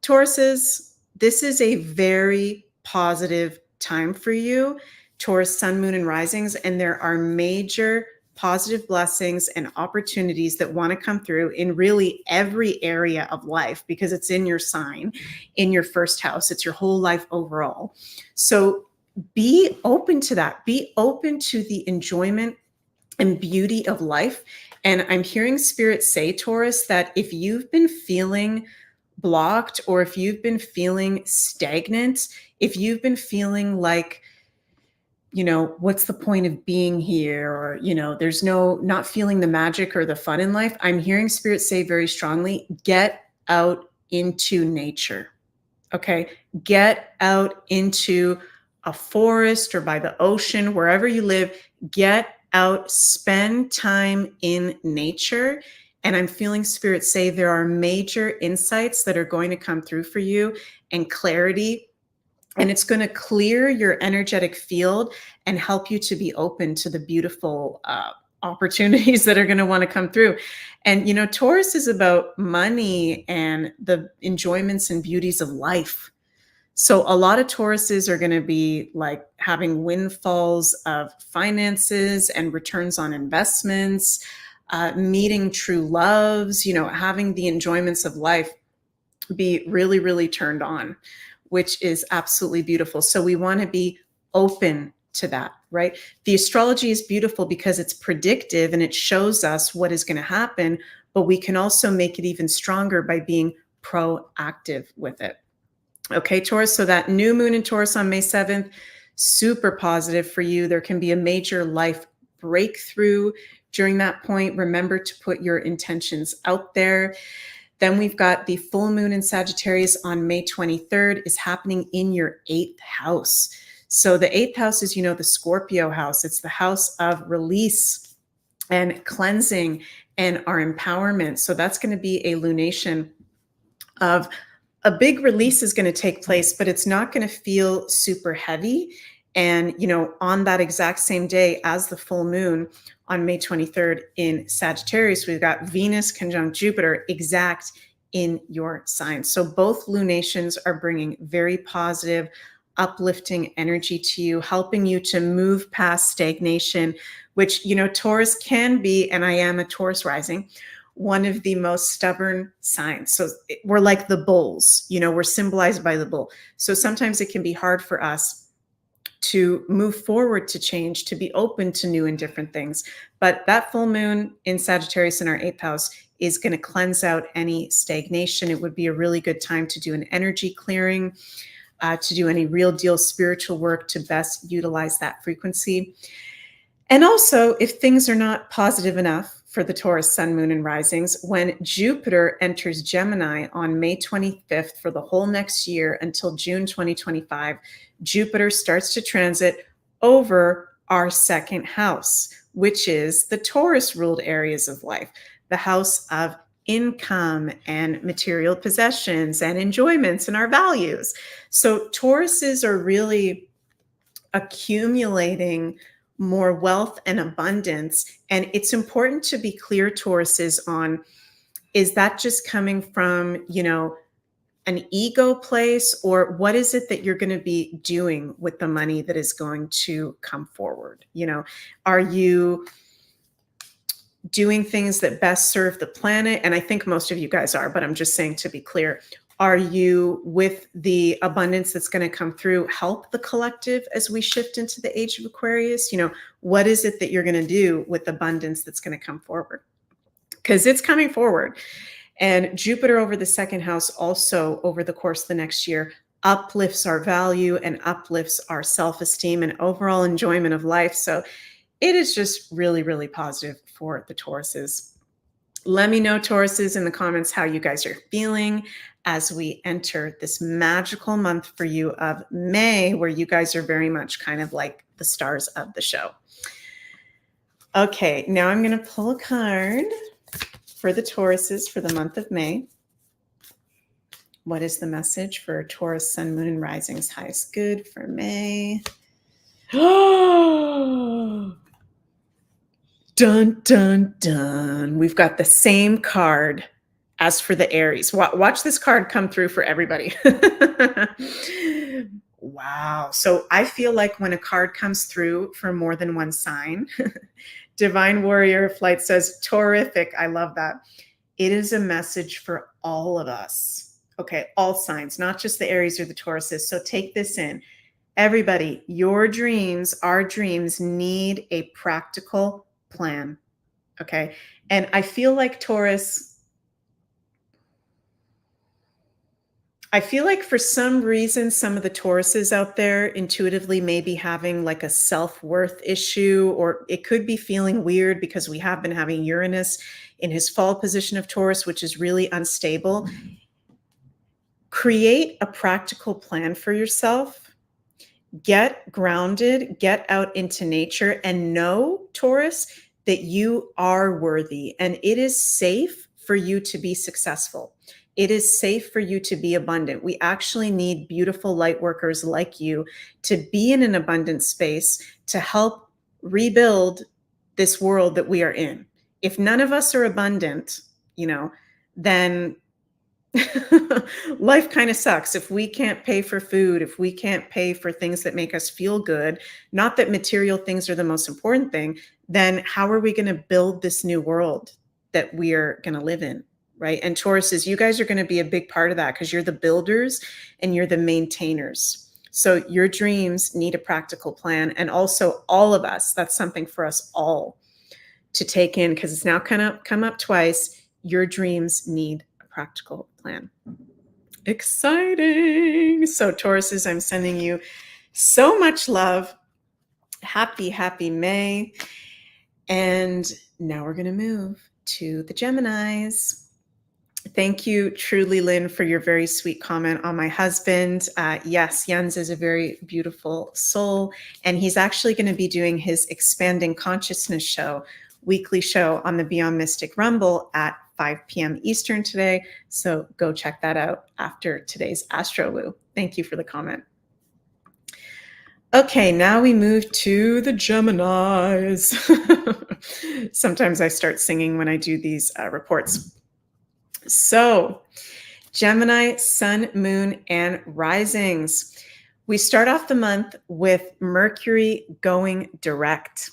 Tauruses, this is a very positive time for you, Taurus, sun, moon, and risings, and there are major positive blessings and opportunities that want to come through in really every area of life because it's in your sign, in your first house. It's your whole life overall. So be open to that. Be open to the enjoyment and beauty of life. And I'm hearing Spirit say, Taurus, that if you've been feeling blocked or if you've been feeling stagnant, if you've been feeling like, what's the point of being here? Or, there's not feeling the magic or the fun in life. I'm hearing Spirit say very strongly, get out into nature. Okay. Get out into a forest or by the ocean, wherever you live, get out, spend time in nature. And I'm feeling Spirit say there are major insights that are going to come through for you and clarity. And it's going to clear your energetic field and help you to be open to the beautiful opportunities that are going to want to come through. And, Taurus is about money and the enjoyments and beauties of life. So a lot of Tauruses are going to be like having windfalls of finances and returns on investments, meeting true loves, having the enjoyments of life be really, really turned on, which is absolutely beautiful. So we want to be open to that, right? The astrology is beautiful because it's predictive and it shows us what is going to happen, but we can also make it even stronger by being proactive with it. Okay, Taurus, so that new moon in Taurus on May 7th, super positive for you. There can be a major life breakthrough during that point. Remember to put your intentions out there. Then we've got the full moon in Sagittarius on May 23rd is happening in your 8th house. So the 8th house is, the Scorpio house. It's the house of release and cleansing and our empowerment. So that's going to be a lunation of a big release is going to take place, but it's not going to feel super heavy. And, on that exact same day as the full moon on May 23rd in Sagittarius, we've got Venus conjunct Jupiter exact in your sign. So both lunations are bringing very positive, uplifting energy to you, helping you to move past stagnation, which, Taurus can be, and I am a Taurus rising, one of the most stubborn signs. So we're like the bulls, we're symbolized by the bull. So sometimes it can be hard for us to move forward, to change, to be open to new and different things. But that full moon in Sagittarius in our 8th house is going to cleanse out any stagnation. It would be a really good time to do an energy clearing, to do any real deal spiritual work to best utilize that frequency. And also, if things are not positive enough for the Taurus sun, moon, and risings, when Jupiter enters Gemini on May 25th for the whole next year until June 2025, Jupiter starts to transit over our 2nd house, which is the Taurus ruled areas of life, the house of income and material possessions and enjoyments and our values. So Tauruses are really accumulating more wealth and abundance. And it's important to be clear, Tauruses, on, is that just coming from, an ego place, or what is it that you're going to be doing with the money that is going to come forward? Are you doing things that best serve the planet? And I think most of you guys are, but I'm just saying to be clear, are you, with the abundance that's going to come through, help the collective as we shift into the age of Aquarius? What is it that you're going to do with abundance that's going to come forward? Because it's coming forward. And Jupiter over the 2nd house also over the course of the next year uplifts our value and uplifts our self-esteem and overall enjoyment of life. So it is just really, really positive for the Tauruses. Let me know, Tauruses, in the comments how you guys are feeling as we enter this magical month for you of May, where you guys are very much kind of like the stars of the show. Okay, now I'm going to pull a card for the Tauruses for the month of May. What is the message for Taurus, sun, moon, and risings? Highest good for May. Dun, dun, dun. We've got the same card As for the Aries, watch this card come through for everybody. Wow. So I feel like when a card comes through for more than one sign, Divine Warrior Flight says, terrific. I love that. It is a message for all of us. Okay, all signs, not just the Aries or the Tauruses. So take this in. Everybody, your dreams, our dreams need a practical plan. Okay. And I feel like Taurus, I feel like for some reason, some of the Tauruses out there intuitively may be having like a self-worth issue, or it could be feeling weird because we have been having Uranus in his fall position of Taurus, which is really unstable. Create a practical plan for yourself. Get grounded, get out into nature, and know, Taurus, that you are worthy and it is safe for you to be successful. It is safe for you to be abundant. We actually need beautiful light workers like you to be in an abundant space to help rebuild this world that we are in. If none of us are abundant, then life kind of sucks. If we can't pay for food, if we can't pay for things that make us feel good, not that material things are the most important thing, then how are we going to build this new world that we are going to live in? Right. And Tauruses, you guys are going to be a big part of that because you're the builders and you're the maintainers. So your dreams need a practical plan. And also all of us, that's something for us all to take in because it's now kind of come up twice. Your dreams need practical plan. Exciting. So Tauruses, I'm sending you so much love. Happy May. And now we're going to move to the Geminis. Thank you, truly, Lynn, for your very sweet comment on my husband. Yes, Jens is a very beautiful soul, and he's actually going to be doing his Expanding Consciousness show, weekly show on the Beyond Mystic Rumble at 5 p.m. Eastern today. So go check that out after today's Astro Woo. Thank you for the comment. Okay, now we move to the Geminis. Sometimes I start singing when I do these reports. So, Gemini, Sun, Moon, and Risings. We start off the month with Mercury going direct.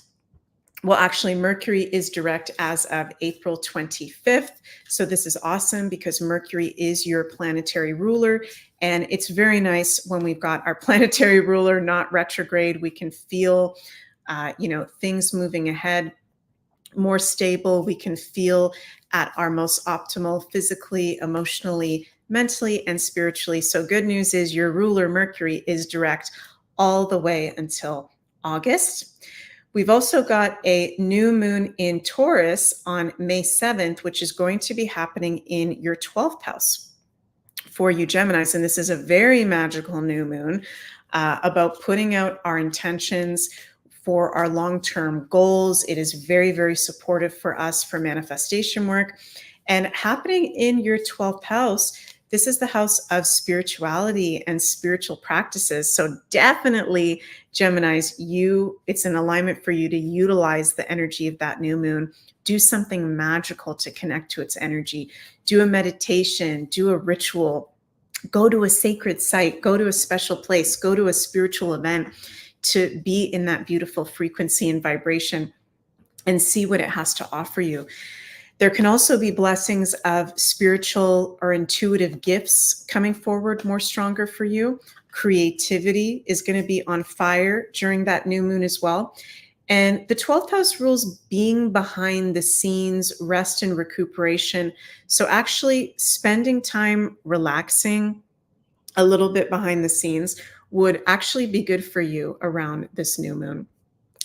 Well, actually, Mercury is direct as of April 25th. So this is awesome because Mercury is your planetary ruler. And it's very nice when we've got our planetary ruler not retrograde. We can feel, things moving ahead, more stable. We can feel at our most optimal physically, emotionally, mentally, and spiritually. So good news is your ruler, Mercury, is direct all the way until August. We've also got a new moon in Taurus on May 7th, which is going to be happening in your 12th house for you Geminis. And this is a very magical new moon about putting out our intentions for our long-term goals. It is very, very supportive for us for manifestation work. And happening in your 12th house, this is the house of spirituality and spiritual practices. So definitely, Geminis, it's an alignment for you to utilize the energy of that new moon. Do something magical to connect to its energy. Do a meditation, do a ritual, go to a sacred site, go to a special place, go to a spiritual event to be in that beautiful frequency and vibration and see what it has to offer you. There can also be blessings of spiritual or intuitive gifts coming forward more stronger for you. Creativity is going to be on fire during that new moon as well. And the 12th house rules being behind the scenes, rest and recuperation. So actually spending time relaxing a little bit behind the scenes would actually be good for you around this new moon.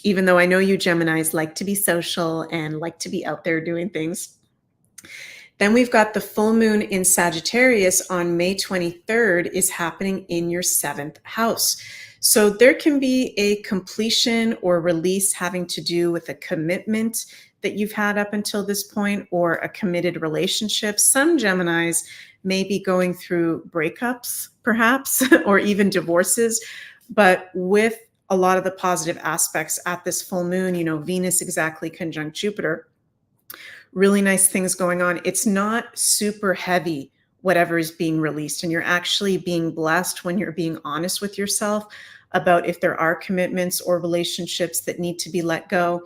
Even though I know you Geminis like to be social and like to be out there doing things. Then we've got the full moon in Sagittarius on May 23rd is happening in your 7th house. So there can be a completion or release having to do with a commitment that you've had up until this point or a committed relationship. Some Geminis may be going through breakups, perhaps, or even divorces, but with a lot of the positive aspects at this full moon, Venus exactly conjunct Jupiter, really nice things going on. It's not super heavy, whatever is being released. And you're actually being blessed when you're being honest with yourself about if there are commitments or relationships that need to be let go.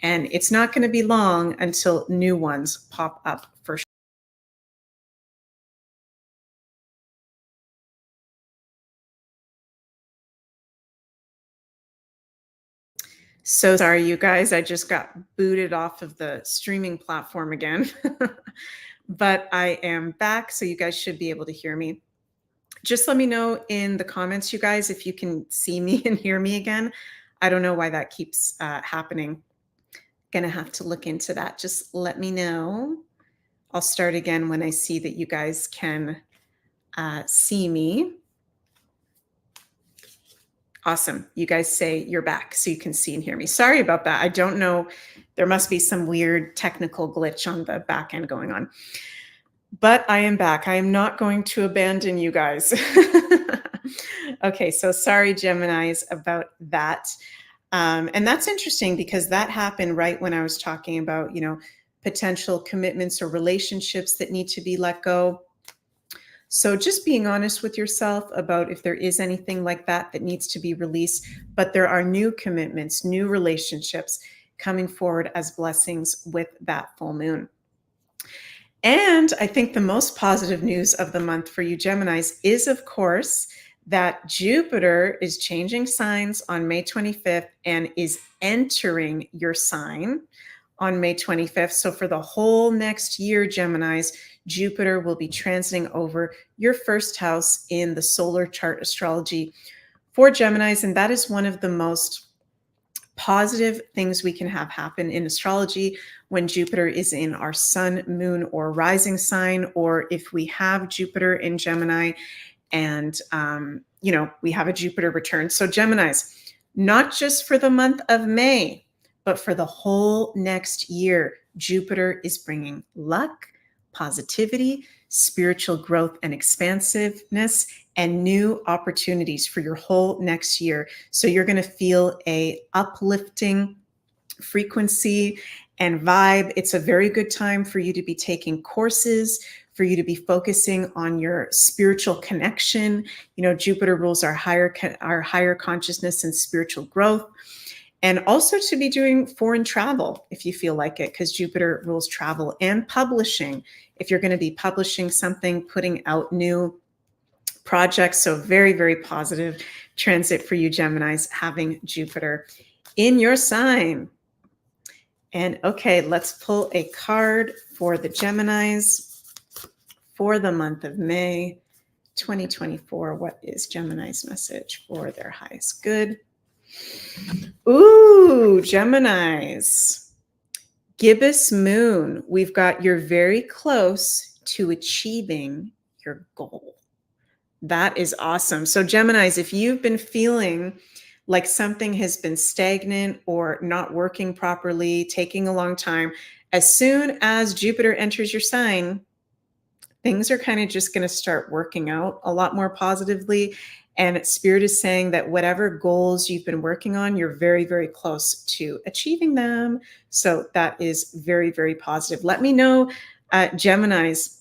And it's not going to be long until new ones pop up for sure. So sorry, you guys. I just got booted off of the streaming platform again. But I am back, so you guys should be able to hear me. Just let me know in the comments, you guys, if you can see me and hear me again. I don't know why that keeps happening. Gonna have to look into that. Just let me know. I'll start again when I see that you guys can see me. Awesome. You guys say you're back so you can see and hear me. Sorry about that. I don't know. There must be some weird technical glitch on the back end going on. But I am back. I am not going to abandon you guys. Okay, so sorry, Geminis, about that. And that's interesting because that happened right when I was talking about, potential commitments or relationships that need to be let go. So just being honest with yourself about if there is anything like that that needs to be released, but there are new commitments, new relationships coming forward as blessings with that full moon. And I think the most positive news of the month for you Geminis is, of course, that Jupiter is changing signs on May 25th and is entering your sign on May 25th. So for the whole next year, Geminis, Jupiter will be transiting over your first house in the solar chart astrology for Geminis. And that is one of the most positive things we can have happen in astrology when Jupiter is in our sun, moon, or rising sign, or if we have Jupiter in Gemini and, we have a Jupiter return. So Geminis, not just for the month of May, but for the whole next year, Jupiter is bringing luck, positivity, spiritual growth and expansiveness, and new opportunities for your whole next year. So you're going to feel a uplifting frequency and vibe. It's a very good time for you to be taking courses, for you to be focusing on your spiritual connection. Jupiter rules our higher consciousness and spiritual growth. And also to be doing foreign travel if you feel like it, because Jupiter rules travel and publishing. If you're going to be publishing something, putting out new projects. So very, very positive transit for you Geminis having Jupiter in your sign. And okay, let's pull a card for the Geminis for the month of May 2024. What is Gemini's message for their highest good? Ooh, Geminis. Gibbous moon. We've got you're very close to achieving your goal. That is awesome. So Geminis, if you've been feeling like something has been stagnant or not working properly, taking a long time, as soon as Jupiter enters your sign, things are kind of just going to start working out a lot more positively. And Spirit is saying that whatever goals you've been working on, you're very, very close to achieving them. So that is very, very positive. Let me know, Geminis,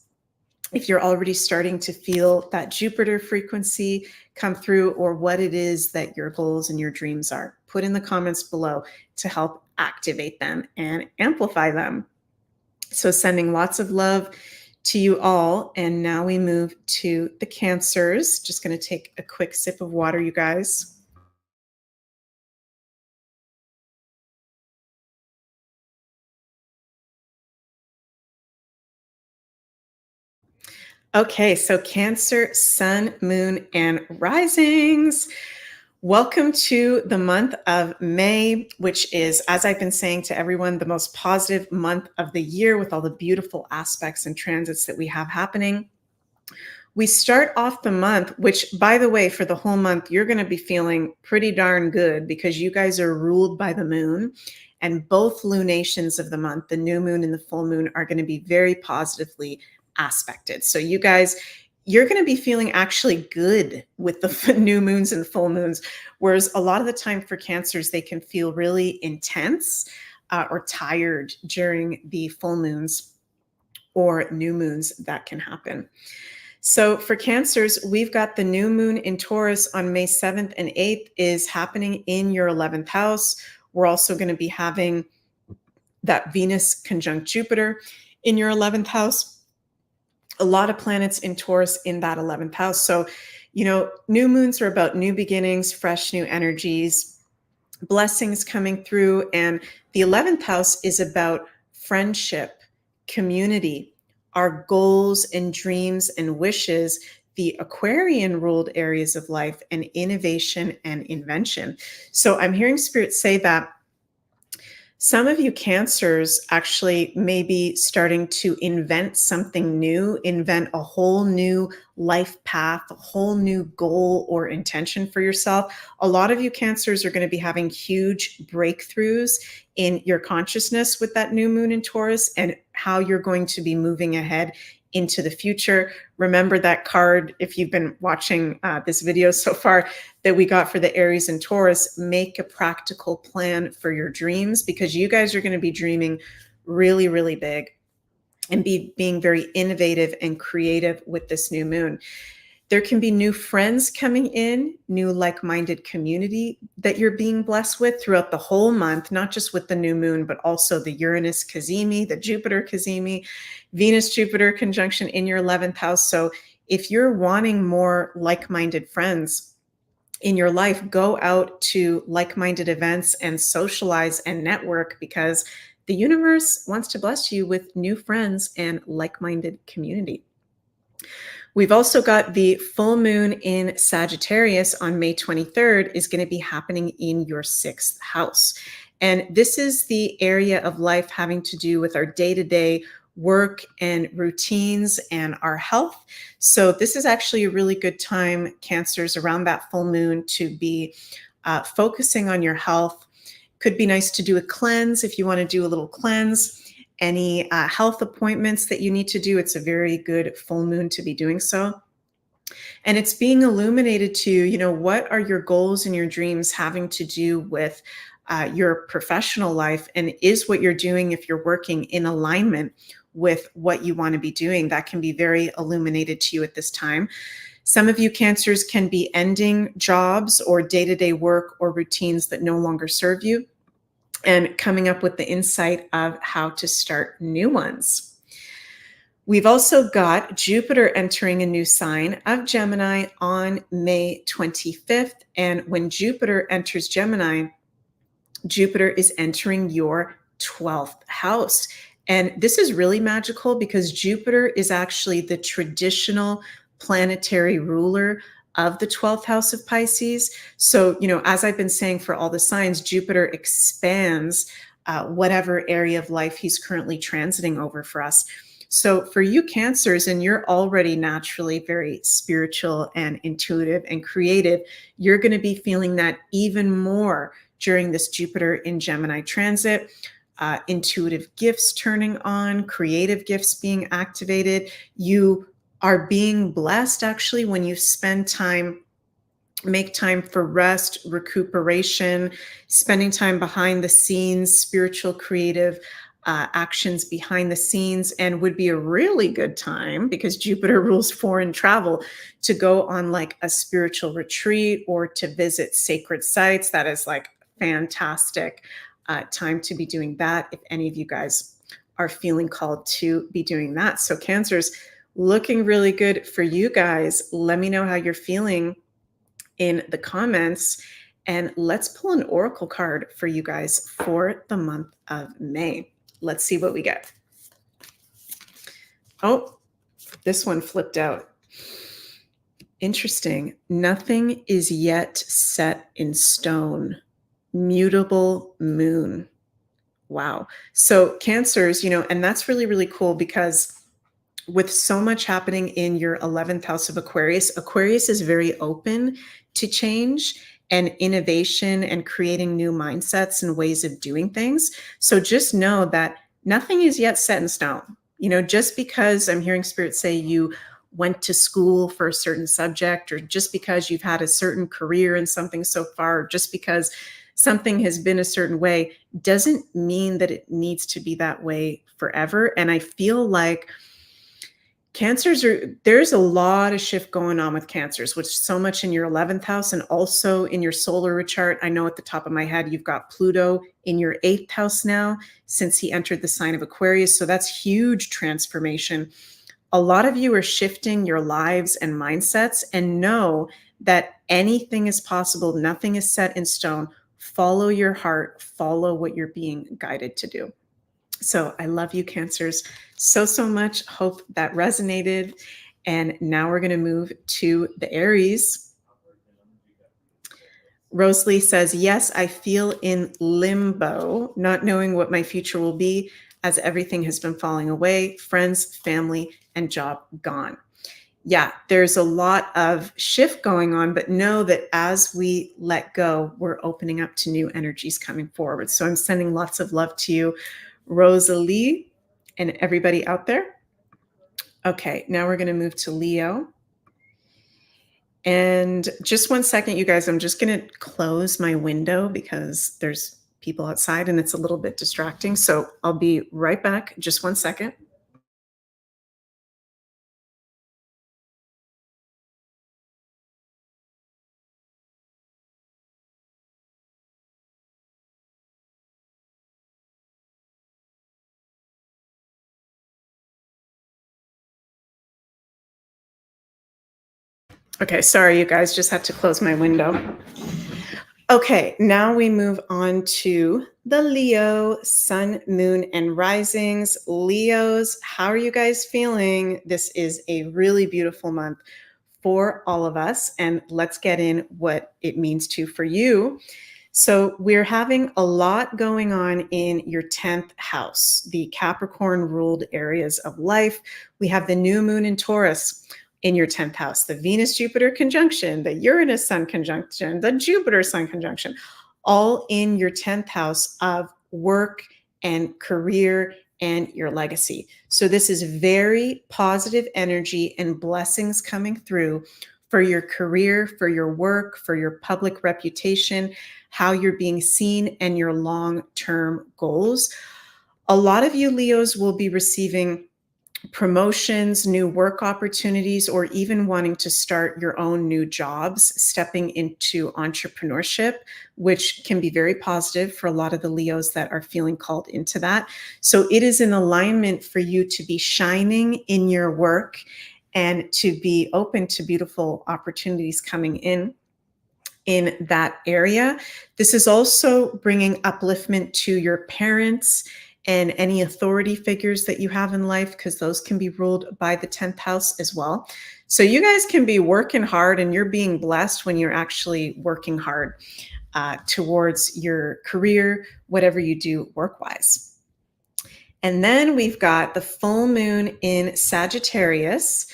if you're already starting to feel that Jupiter frequency come through or what it is that your goals and your dreams are. Put in the comments below to help activate them and amplify them. So sending lots of love to you all. And now we move to the Cancers. Just going to take a quick sip of water, you guys. Okay, so Cancer, Sun, Moon, and Risings. Welcome to the month of May, which is, as I've been saying to everyone, the most positive month of the year with all the beautiful aspects and transits that we have happening. We start off the month, which, by the way, for the whole month, you're going to be feeling pretty darn good because you guys are ruled by the moon. And both lunations of the month, the new moon and the full moon, are going to be very positively aspected. So you guys, you're going to be feeling actually good with the new moons and full moons, whereas a lot of the time for Cancers, they can feel really intense. or tired during the full moons or new moons that can happen. So for Cancers, we've got the new moon in Taurus on May 7th and 8th is happening in your 11th house. We're also going to be having that Venus conjunct Jupiter in your 11th house. A lot of planets in Taurus in that 11th house. So, new moons are about new beginnings, fresh new energies, blessings coming through. And the 11th house is about friendship, community, our goals and dreams and wishes, the Aquarian ruled areas of life, and innovation and invention. So I'm hearing Spirit say that some of you Cancers actually may be starting to invent something new, invent a whole new life path, a whole new goal or intention for yourself. A lot of you Cancers are going to be having huge breakthroughs in your consciousness with that new moon in Taurus and how you're going to be moving ahead into the future. Remember that card, if you've been watching this video so far, that we got for the Aries and Taurus. Make a practical plan for your dreams, because you guys are going to be dreaming really, really big and being very innovative and creative with this new moon. There can be new friends coming in, new like-minded community that you're being blessed with throughout the whole month, not just with the new moon, but also the Uranus cazimi, the Jupiter cazimi, Venus-Jupiter conjunction in your 11th house. So if you're wanting more like-minded friends in your life, go out to like-minded events and socialize and network, because the universe wants to bless you with new friends and like-minded community. We've also got the full moon in Sagittarius on May 23rd is going to be happening in your 6th house. And this is the area of life having to do with our day-to-day work and routines and our health. So this is actually a really good time, Cancers, around that full moon to be focusing on your health. Could be nice to do a cleanse if you want to do a little cleanse. Any health appointments that you need to do, it's a very good full moon to be doing so. And it's being illuminated to, what are your goals and your dreams having to do with your professional life? And is what you're doing, if you're working, in alignment with what you want to be doing? That can be very illuminated to you at this time. Some of you Cancers can be ending jobs or day-to-day work or routines that no longer serve you, and coming up with the insight of how to start new ones. We've also got Jupiter entering a new sign of Gemini on May 25th. And when Jupiter enters Gemini, Jupiter is entering your 12th house. And this is really magical because Jupiter is actually the traditional planetary ruler of the 12th house of Pisces. So, as I've been saying for all the signs, Jupiter expands whatever area of life he's currently transiting over for us. So for you Cancers, and you're already naturally very spiritual and intuitive and creative, you're going to be feeling that even more during this Jupiter in Gemini transit. Intuitive gifts turning on, creative gifts being activated. You are being blessed actually when you make time for rest, recuperation, spending time behind the scenes, spiritual, creative actions behind the scenes, and would be a really good time, because Jupiter rules foreign travel, to go on like a spiritual retreat or to visit sacred sites. That is like fantastic time to be doing that, if any of you guys are feeling called to be doing that. So Cancers, looking really good for you guys. Let me know how you're feeling in the comments, and let's pull an oracle card for you guys for the month of May. Let's see what we get. Oh, this one flipped out. Interesting. Nothing is yet set in stone. Mutable moon. Wow. So Cancers, and that's really, really cool, because with so much happening in your 11th house of Aquarius, Aquarius is very open to change and innovation and creating new mindsets and ways of doing things. So just know that nothing is yet set in stone. Just because I'm hearing Spirit say you went to school for a certain subject, or just because you've had a certain career in something so far, or just because something has been a certain way doesn't mean that it needs to be that way forever. And I feel like there's a lot of shift going on with cancers, which is so much in your 11th house and also in your solar chart. I know at the top of my head, you've got Pluto in your 8th house now since he entered the sign of Aquarius. So that's huge transformation. A lot of you are shifting your lives and mindsets, and know that anything is possible. Nothing is set in stone. Follow your heart, follow what you're being guided to do. So I love you, Cancers, so, so much. Hope that resonated. And now we're going to move to the Aries. Rosalie says, yes, I feel in limbo, not knowing what my future will be as everything has been falling away, friends, family, and job gone. Yeah, there's a lot of shift going on, but know that as we let go, we're opening up to new energies coming forward. So I'm sending lots of love to you, Rosalie, and everybody out there. Okay, now we're going to move to Leo. And just one second, you guys, I'm just going to close my window because there's people outside and it's a little bit distracting. So I'll be right back. Just one second. Okay, sorry, you guys, just had to close my window. Okay, now we move on to the Leo sun, moon, and risings. Leos, how are you guys feeling? This is a really beautiful month for all of us, and let's get in what it means to for you. So we're having a lot going on in your 10th house, the Capricorn ruled areas of life. We have the new moon in Taurus in your 10th house, the Venus Jupiter conjunction, the Uranus Sun conjunction, the Jupiter Sun conjunction, all in your 10th house of work and career and your legacy. So this is very positive energy and blessings coming through for your career, for your work, for your public reputation, how you're being seen, and your long-term goals. A lot of you Leos will be receiving promotions, new work opportunities, or even wanting to start your own new jobs, stepping into entrepreneurship, which can be very positive for a lot of the Leos that are feeling called into that. So it is in alignment for you to be shining in your work and to be open to beautiful opportunities coming in that area. This is also bringing upliftment to your parents and any authority figures that you have in life, because those can be ruled by the 10th house as well. So you guys can be working hard, and you're being blessed when you're actually working hard towards your career, whatever you do work-wise. And then we've got the full moon in Sagittarius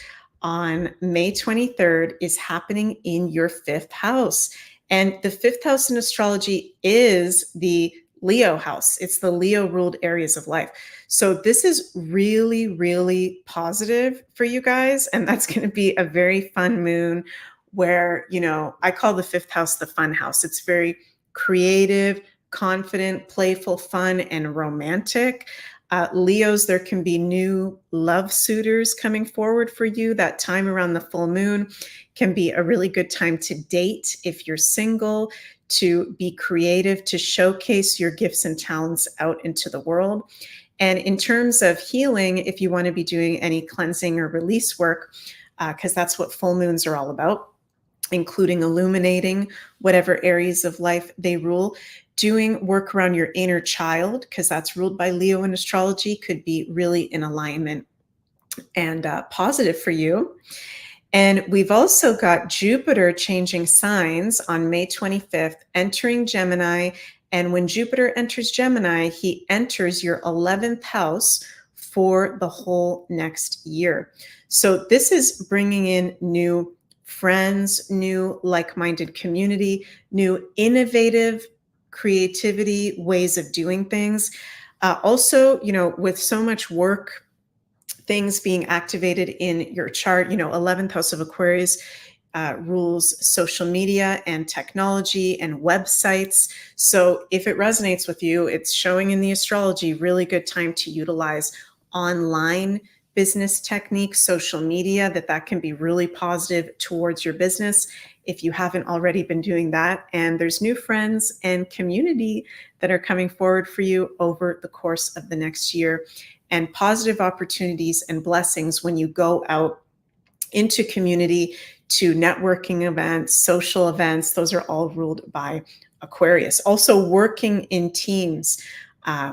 on May 23rd is happening in your 5th house. And the 5th house in astrology is the Leo house. It's the Leo ruled areas of life. So this is really, really positive for you guys. And that's going to be a very fun moon where, I call the 5th house the fun house. It's very creative, confident, playful, fun, and romantic. Leos, there can be new love suitors coming forward for you. That time around the full moon can be a really good time to date if you're single, to be creative, to showcase your gifts and talents out into the world. And in terms of healing, if you want to be doing any cleansing or release work, because that's what full moons are all about, including illuminating whatever areas of life they rule. Doing work around your inner child, because that's ruled by Leo in astrology, could be really in alignment and positive for you. And we've also got Jupiter changing signs on May 25th, entering Gemini. And when Jupiter enters Gemini, he enters your 11th house for the whole next year. So this is bringing in new friends, new like-minded community, new innovative creativity, ways of doing things. Also, with so much work, things being activated in your chart, 11th house of Aquarius, rules social media and technology and websites. So if it resonates with you, it's showing in the astrology, really good time to utilize online business techniques, social media, that can be really positive towards your business if you haven't already been doing that. And there's new friends and community that are coming forward for you over the course of the next year, and positive opportunities and blessings when you go out into community to networking events, social events. Those are all ruled by Aquarius. Also, working in teams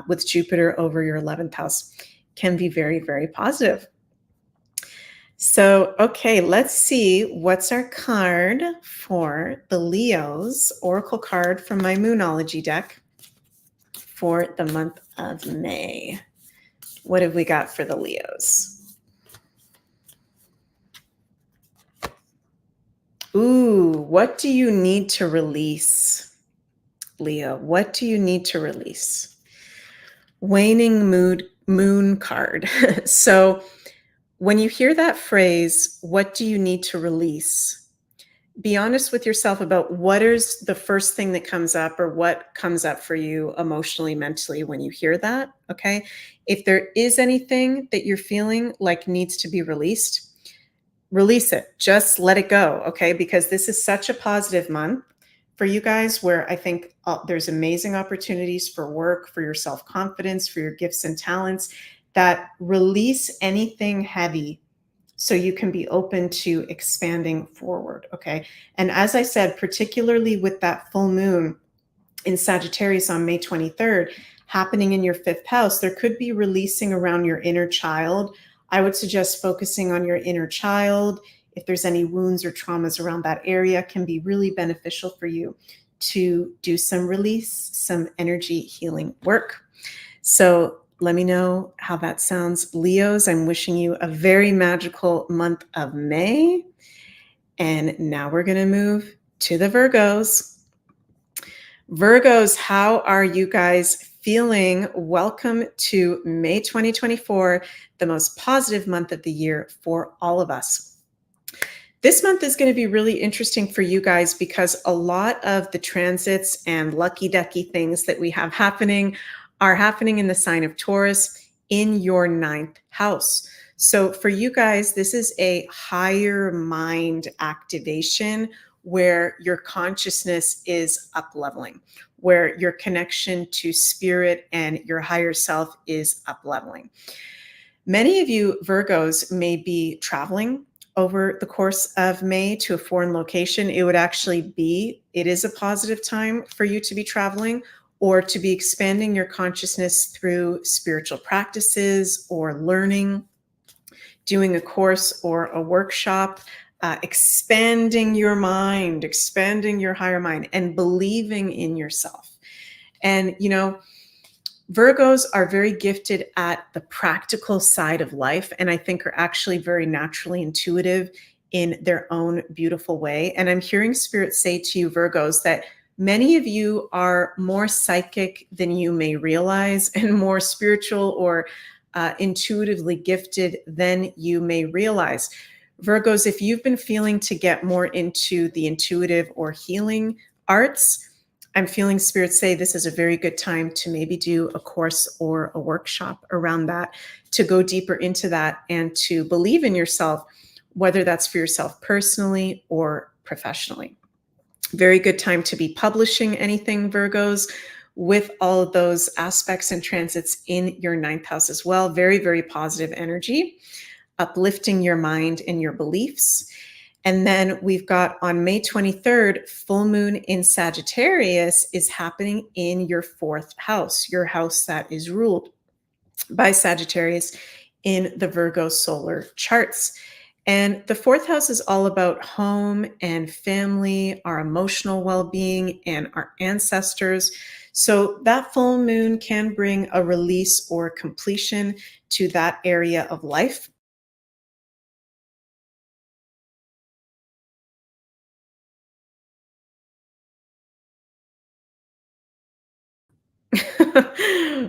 with Jupiter over your 11th house can be very, very positive. So, okay, let's see what's our card for the Leos, Oracle card from my Moonology deck for the month of May. What have we got for the Leos? Ooh, what do you need to release, Leo? What do you need to release? Waning moon card. So when you hear that phrase, what do you need to release? Be honest with yourself about what is the first thing that comes up, or what comes up for you emotionally, mentally when you hear that, okay? If there is anything that you're feeling like needs to be released, release it. Just let it go, okay? Because this is such a positive month for you guys, where I think there's amazing opportunities for work, for your self-confidence, for your gifts and talents, that release anything heavy so you can be open to expanding forward, okay? And as I said, particularly with that full moon in Sagittarius on May 23rd, happening in your 5th house, there could be releasing around your inner child. I would suggest focusing on your inner child. If there's any wounds or traumas around that area, can be really beneficial for you to do some release, some energy healing work. So let me know how that sounds, Leos. I'm wishing you a very magical month of May. And now we're going to move to the Virgos. Virgos, how are you guys feeling? Welcome to May 2024, the most positive month of the year for all of us. This month is going to be really interesting for you guys because a lot of the transits and lucky ducky things that we have happening are happening in the sign of Taurus in your 9th house. So for you guys, this is a higher mind activation where your consciousness is up leveling, where your connection to spirit and your higher self is up leveling. Many of you Virgos may be traveling over the course of May to a foreign location. It is a positive time for you to be traveling or to be expanding your consciousness through spiritual practices or learning, doing a course or a workshop, expanding your mind, expanding your higher mind, and believing in yourself. And, Virgos are very gifted at the practical side of life, and I think are actually very naturally intuitive in their own beautiful way. And I'm hearing Spirit say to you, Virgos, that many of you are more psychic than you may realize, and more spiritual or intuitively gifted than you may realize. Virgos, if you've been feeling to get more into the intuitive or healing arts, I'm feeling Spirit say this is a very good time to maybe do a course or a workshop around that, to go deeper into that and to believe in yourself, whether that's for yourself personally or professionally. Very good time to be publishing anything, Virgos, with all of those aspects and transits in your 9th house as well. Very, very positive energy, uplifting your mind and your beliefs. And then we've got on May 23rd, full moon in Sagittarius is happening in your 4th house, your house that is ruled by Sagittarius in the Virgo solar charts. And the 4th house is all about home and family, our emotional well-being, and our ancestors. So that full moon can bring a release or completion to that area of life.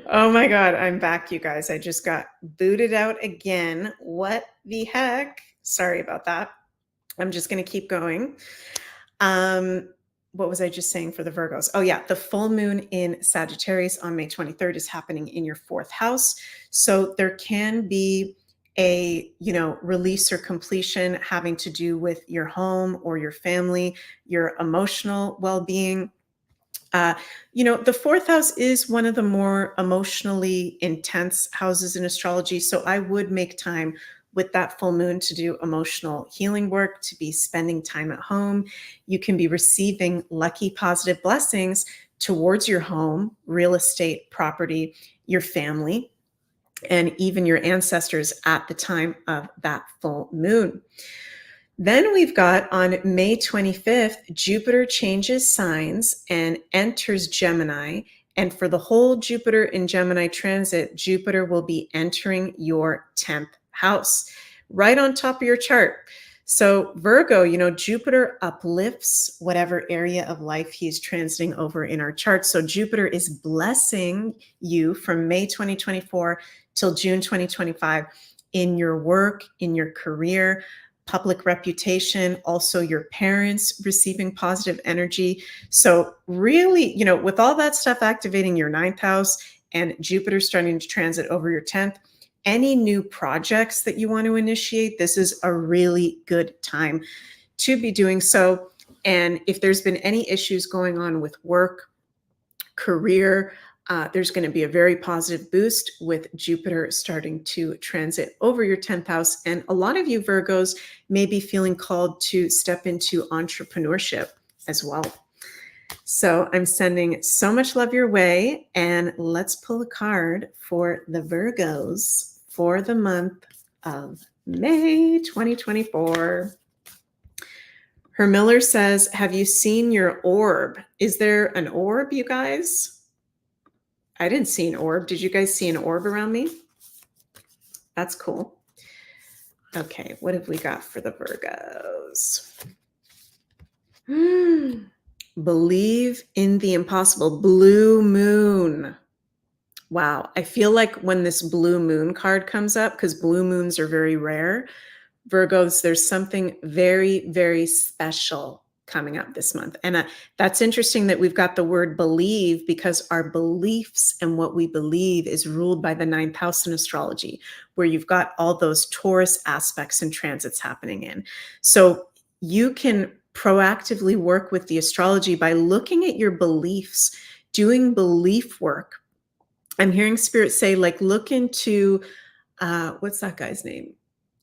Oh my God, I'm back, you guys. I just got booted out again. What the heck? Sorry about that. I'm just going to keep going. Um, what was I just saying for the Virgos? Oh, yeah. The full moon in Sagittarius on May 23rd is happening in your fourth house. So there can be a, release or completion having to do with your home or your family, your emotional well-being. The fourth house is one of the more emotionally intense houses in astrology. So I would make time with that full moon to do emotional healing work, to be spending time at home. You can be receiving lucky, positive blessings towards your home, real estate, property, your family, and even your ancestors at the time of that full moon. Then we've got on May 25th, Jupiter changes signs and enters Gemini. And for the whole Jupiter in Gemini transit, Jupiter will be entering your 10th house, right on top of your chart. So Virgo, Jupiter uplifts whatever area of life he's transiting over in our chart. So Jupiter is blessing you from May 2024 till June 2025 in your work, in your career, public reputation, also your parents receiving positive energy. So really, with all that stuff activating your 9th house and Jupiter starting to transit over your 10th, any new projects that you want to initiate, this is a really good time to be doing so. And if there's been any issues going on with work, career, there's going to be a very positive boost with Jupiter starting to transit over your 10th house. And a lot of you Virgos may be feeling called to step into entrepreneurship as well. So I'm sending so much love your way. And let's pull a card for the Virgos for the month of May 2024. Her Miller says, have you seen your orb? Is there an orb, you guys? I didn't see an orb. Did you guys see an orb around me? That's cool. Okay, what have we got for the Virgos? Believe in the impossible. Blue moon. Wow. I feel like when this blue moon card comes up, because blue moons are very rare, Virgos, there's something very, very special coming up this month. And that's interesting that we've got the word believe, because our beliefs and what we believe is ruled by the 9th house in astrology, where you've got all those Taurus aspects and transits happening in. So you can proactively work with the astrology by looking at your beliefs, doing belief work. I'm hearing Spirit say, like, look into, what's that guy's name?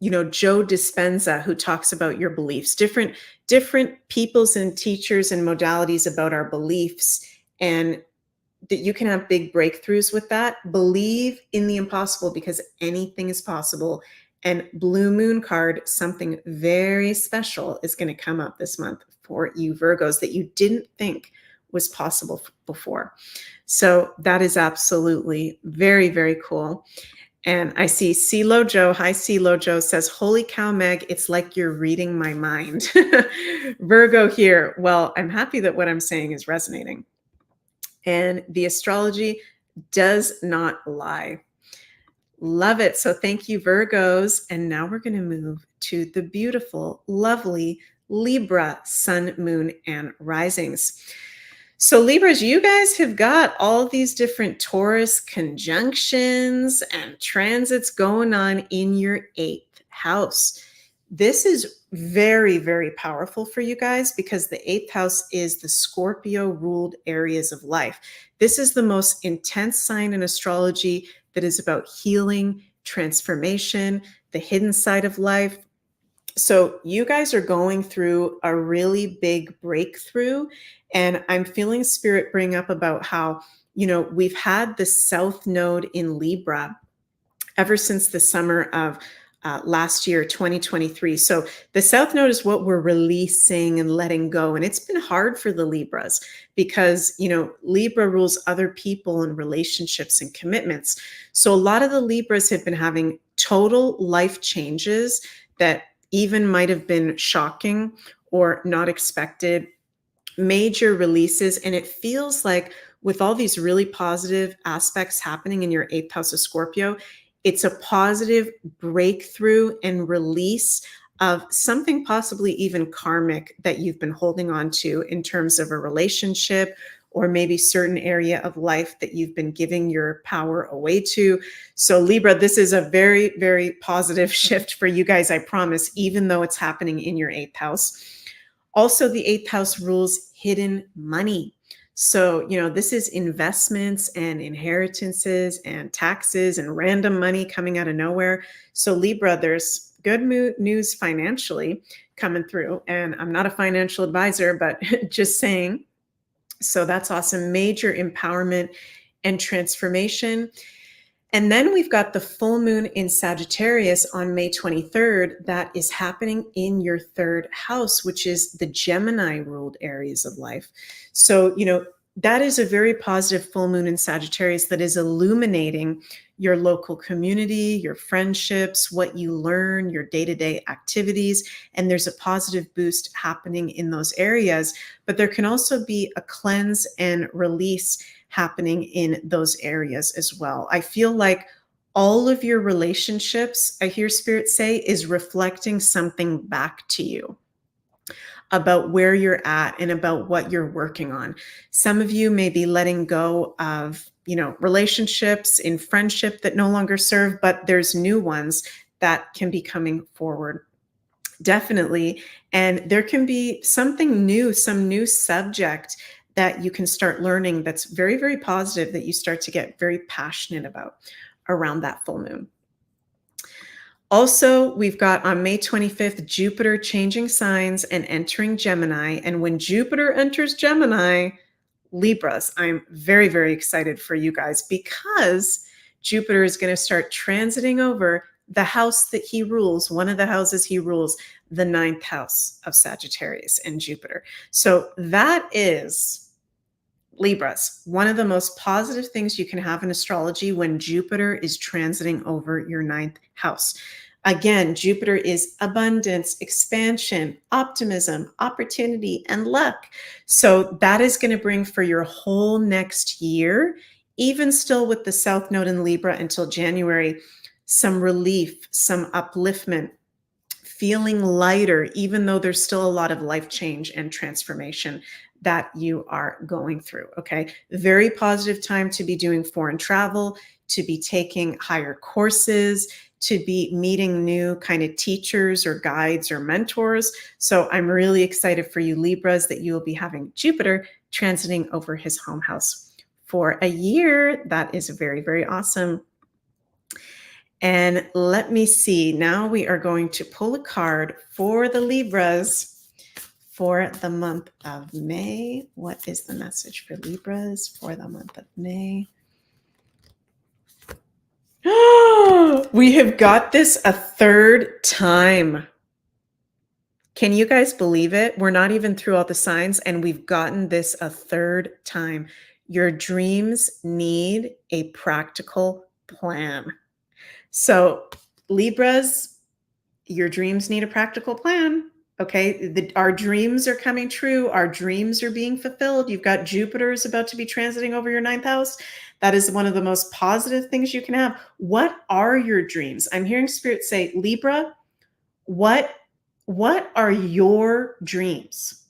Joe Dispenza, who talks about your beliefs, different peoples and teachers and modalities about our beliefs, and that you can have big breakthroughs with that. Believe in the impossible, because anything is possible. And blue moon card, something very special is going to come up this month for you Virgos that you didn't think was possible before. So that is absolutely very, very cool. And I see CeeLo Joe. Hi, CeeLo Joe says, holy cow, Meg, it's like you're reading my mind. Virgo here. Well, I'm happy that what I'm saying is resonating. And the astrology does not lie. Love it. So thank you, Virgos. And now we're going to move to the beautiful, lovely Libra sun, moon, and risings. So Libras, you guys have got all these different Taurus conjunctions and transits going on in your 8th house. This is very, very powerful for you guys, because the 8th house is the Scorpio ruled areas of life. This is the most intense sign in astrology that is about healing, transformation, the hidden side of life. So you guys are going through a really big breakthrough. And I'm feeling Spirit bring up about how, we've had the South Node in Libra ever since the summer of last year, 2023. So the South Node is what we're releasing and letting go. And it's been hard for the Libras because, Libra rules other people and relationships and commitments. So a lot of the Libras have been having total life changes that even might have been shocking or not expected, major releases. And it feels like with all these really positive aspects happening in your 8th house of Scorpio, it's a positive breakthrough and release of something possibly even karmic that you've been holding on to in terms of a relationship or maybe certain area of life that you've been giving your power away to. So Libra, this is a very, very positive shift for you guys, I promise, even though it's happening in your 8th house. Also, the 8th house rules hidden money. So, this is investments and inheritances and taxes and random money coming out of nowhere. So Libra, there's good news financially coming through. And I'm not a financial advisor, but just saying. So that's awesome. Major empowerment and transformation. And then we've got the full moon in Sagittarius on May 23rd that is happening in your 3rd house, which is the Gemini ruled areas of life. So, that is a very positive full moon in Sagittarius that is illuminating your local community, your friendships, what you learn, your day-to-day activities. And there's a positive boost happening in those areas. But there can also be a cleanse and release happening in those areas as well. I feel like all of your relationships, I hear Spirit say, is reflecting something back to you about where you're at and about what you're working on. Some of you may be letting go of, relationships in friendship that no longer serve, but there's new ones that can be coming forward. Definitely. And there can be something new, some new subject that you can start learning that's very, very positive, that you start to get very passionate about around that full moon. Also, we've got on May 25th, Jupiter changing signs and entering Gemini. And when Jupiter enters Gemini, Libras, I'm very, very excited for you guys because Jupiter is going to start transiting over the house that he rules, one of the houses he rules, the 9th house of Sagittarius and Jupiter. So that is, Libras, one of the most positive things you can have in astrology when Jupiter is transiting over your 9th house. Again, Jupiter is abundance, expansion, optimism, opportunity, and luck. So that is going to bring for your whole next year, even still with the South Node in Libra until January, some relief, some upliftment, feeling lighter, even though there's still a lot of life change and transformation that you are going through, okay? Very positive time to be doing foreign travel, to be taking higher courses, to be meeting new kind of teachers or guides or mentors. So I'm really excited for you Libras that you will be having Jupiter transiting over his home house for a year. That is very, very awesome. And let me see, now we are going to pull a card for the Libras for the month of May. What is the message for Libras for the month of May? We have got this a 3rd time. Can you guys believe it? We're not even through all the signs and we've gotten this a 3rd time. Your dreams need a practical plan. So Libras, your dreams need a practical plan. Okay, our dreams are coming true. Our dreams are being fulfilled. You've got Jupiter is about to be transiting over your 9th house. That is one of the most positive things you can have. What are your dreams? I'm hearing Spirit say, Libra, what are your dreams?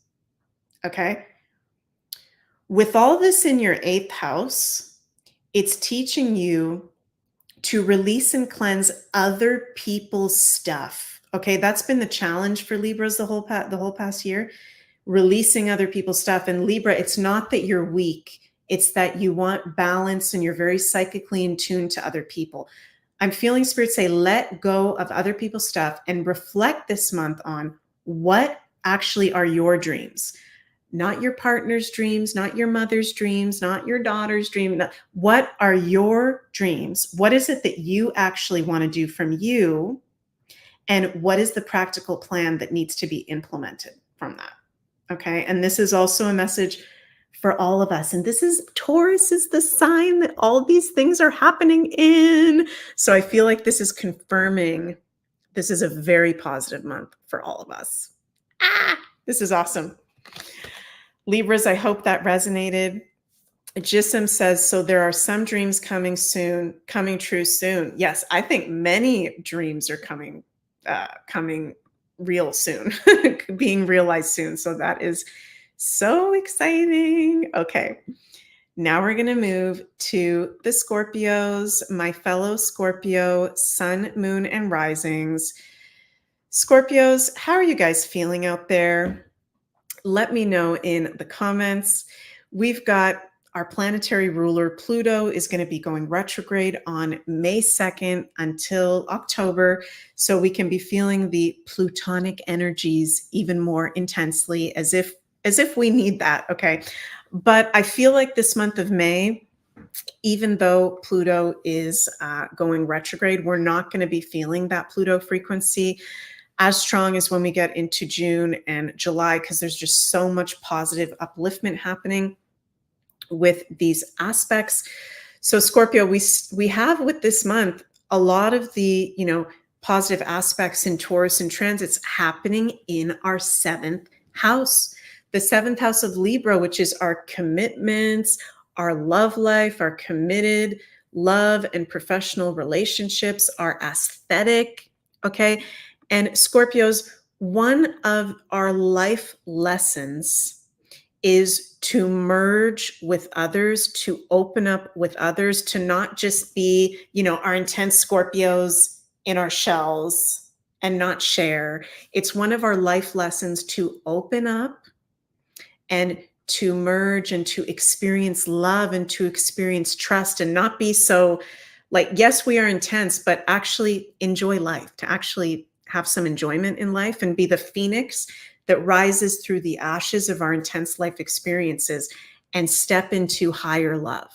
Okay. With all this in your 8th house, it's teaching you to release and cleanse other people's stuff. Okay, that's been the challenge for Libras the whole past year, releasing other people's stuff. And Libra, it's not that you're weak, it's that you want balance and you're very psychically in tune to other people. I'm feeling Spirit say, let go of other people's stuff and reflect this month on what actually are your dreams. Not your partner's dreams, not your mother's dreams, not your daughter's dream. What are your dreams? What is it that you actually want to do from you? And what is the practical plan that needs to be implemented from that? Okay. And this is also a message for all of us. And this is Taurus is the sign that all these things are happening in. So I feel like this is confirming this is a very positive month for all of us. This is awesome. Libras, I hope that resonated. Jism says, so there are some dreams coming true soon. Yes, I think many dreams are coming real soon, being realized soon. So that is so exciting. Okay. Now we're going to move to the Scorpios, my fellow Scorpio, sun, moon, and risings. Scorpios, how are you guys feeling out there? Let me know in the comments. We've got our planetary ruler, Pluto, is going to be going retrograde on May 2nd until October. So we can be feeling the Plutonic energies even more intensely, as if we need that. Okay. But I feel like this month of May, even though Pluto is going retrograde, we're not going to be feeling that Pluto frequency as strong as when we get into June and July, because there's just so much positive upliftment happening with these aspects. So Scorpio, we have with this month a lot of the, positive aspects in Taurus and transits happening in our 7th house. The 7th house of Libra, which is our commitments, our love life, our committed love and professional relationships, our aesthetic, okay? And Scorpios, one of our life lessons is to merge with others, to open up with others, to not just be, our intense Scorpios in our shells and not share. It's one of our life lessons to open up and to merge and to experience love and to experience trust and not be so like, yes, we are intense, but actually enjoy life, to actually have some enjoyment in life and be the phoenix that rises through the ashes of our intense life experiences and step into higher love.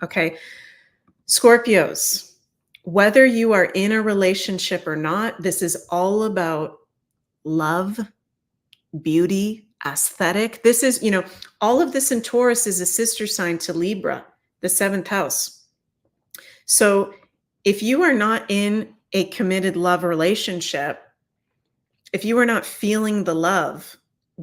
Okay. Scorpios, whether you are in a relationship or not, this is all about love, beauty, aesthetic. This is, all of this in Taurus is a sister sign to Libra, the 7th house. So if you are not in a committed love relationship, if you are not feeling the love,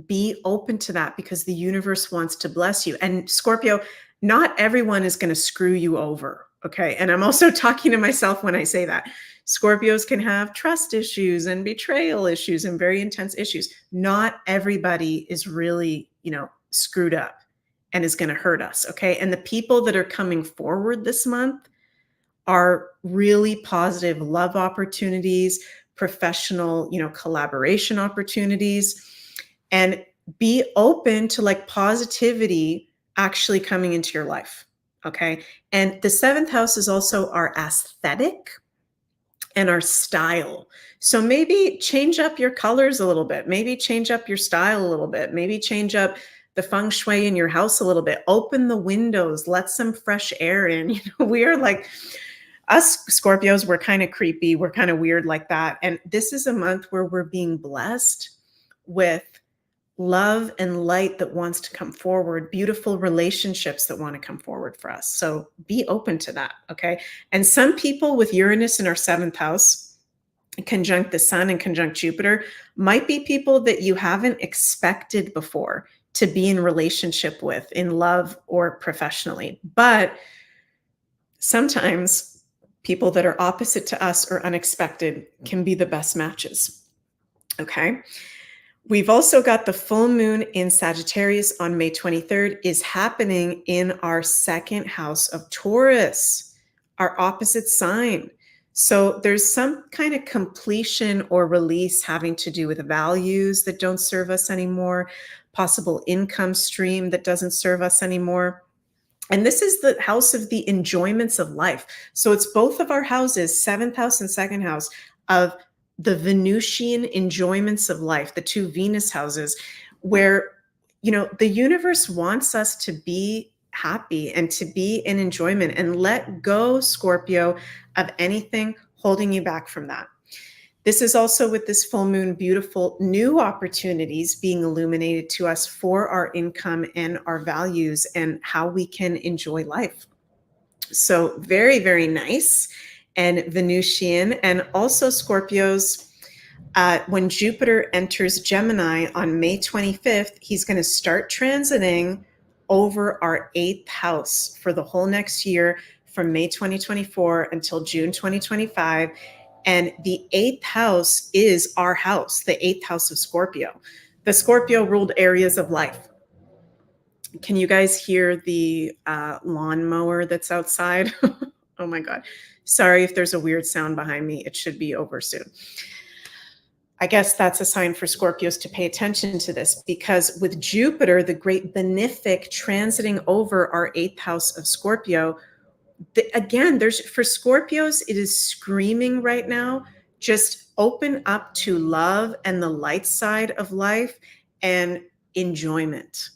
be open to that, because the universe wants to bless you. And Scorpio, not everyone is going to screw you over. Okay. And I'm also talking to myself when I say that. Scorpios can have trust issues and betrayal issues and very intense issues. Not everybody is really, screwed up and is going to hurt us. Okay. And the people that are coming forward this month are really positive love opportunities, professional, collaboration opportunities, and be open to like positivity actually coming into your life. Okay. And the 7th house is also our aesthetic and our style. So maybe change up your colors a little bit, maybe change up your style a little bit, maybe change up the feng shui in your house a little bit, open the windows, let some fresh air in. We are like, us Scorpios, we're kind of creepy. We're kind of weird like that. And this is a month where we're being blessed with love and light that wants to come forward, beautiful relationships that want to come forward for us. So be open to that. Okay. And some people with Uranus in our 7th house, conjunct the sun and conjunct Jupiter, might be people that you haven't expected before to be in relationship with, in love or professionally. But sometimes people that are opposite to us or unexpected can be the best matches. Okay. We've also got the full moon in Sagittarius on May 23rd is happening in our 2nd house of Taurus, our opposite sign. So there's some kind of completion or release having to do with values that don't serve us anymore, possible income stream that doesn't serve us anymore. And this is the house of the enjoyments of life. So it's both of our houses, 7th house and 2nd house, of the Venusian enjoyments of life, the 2 Venus houses, where, the universe wants us to be happy and to be in enjoyment, and let go, Scorpio, of anything holding you back from that. This is also, with this full moon, beautiful new opportunities being illuminated to us for our income and our values and how we can enjoy life. So very, very nice and Venusian. And also Scorpios, when Jupiter enters Gemini on May 25th, he's going to start transiting over our 8th house for the whole next year, from May 2024 until June 2025. And the eighth house is our house, the eighth house of Scorpio, the Scorpio ruled areas of life. Can you guys hear the lawnmower that's outside? Oh my God. Sorry if there's a weird sound behind me. It should be over soon. I guess that's a sign for Scorpios to pay attention to this, because with Jupiter, the great benefic, transiting over our eighth house of Scorpio, again, there's, for Scorpios, it is screaming right now, just open up to love and the light side of life and enjoyment.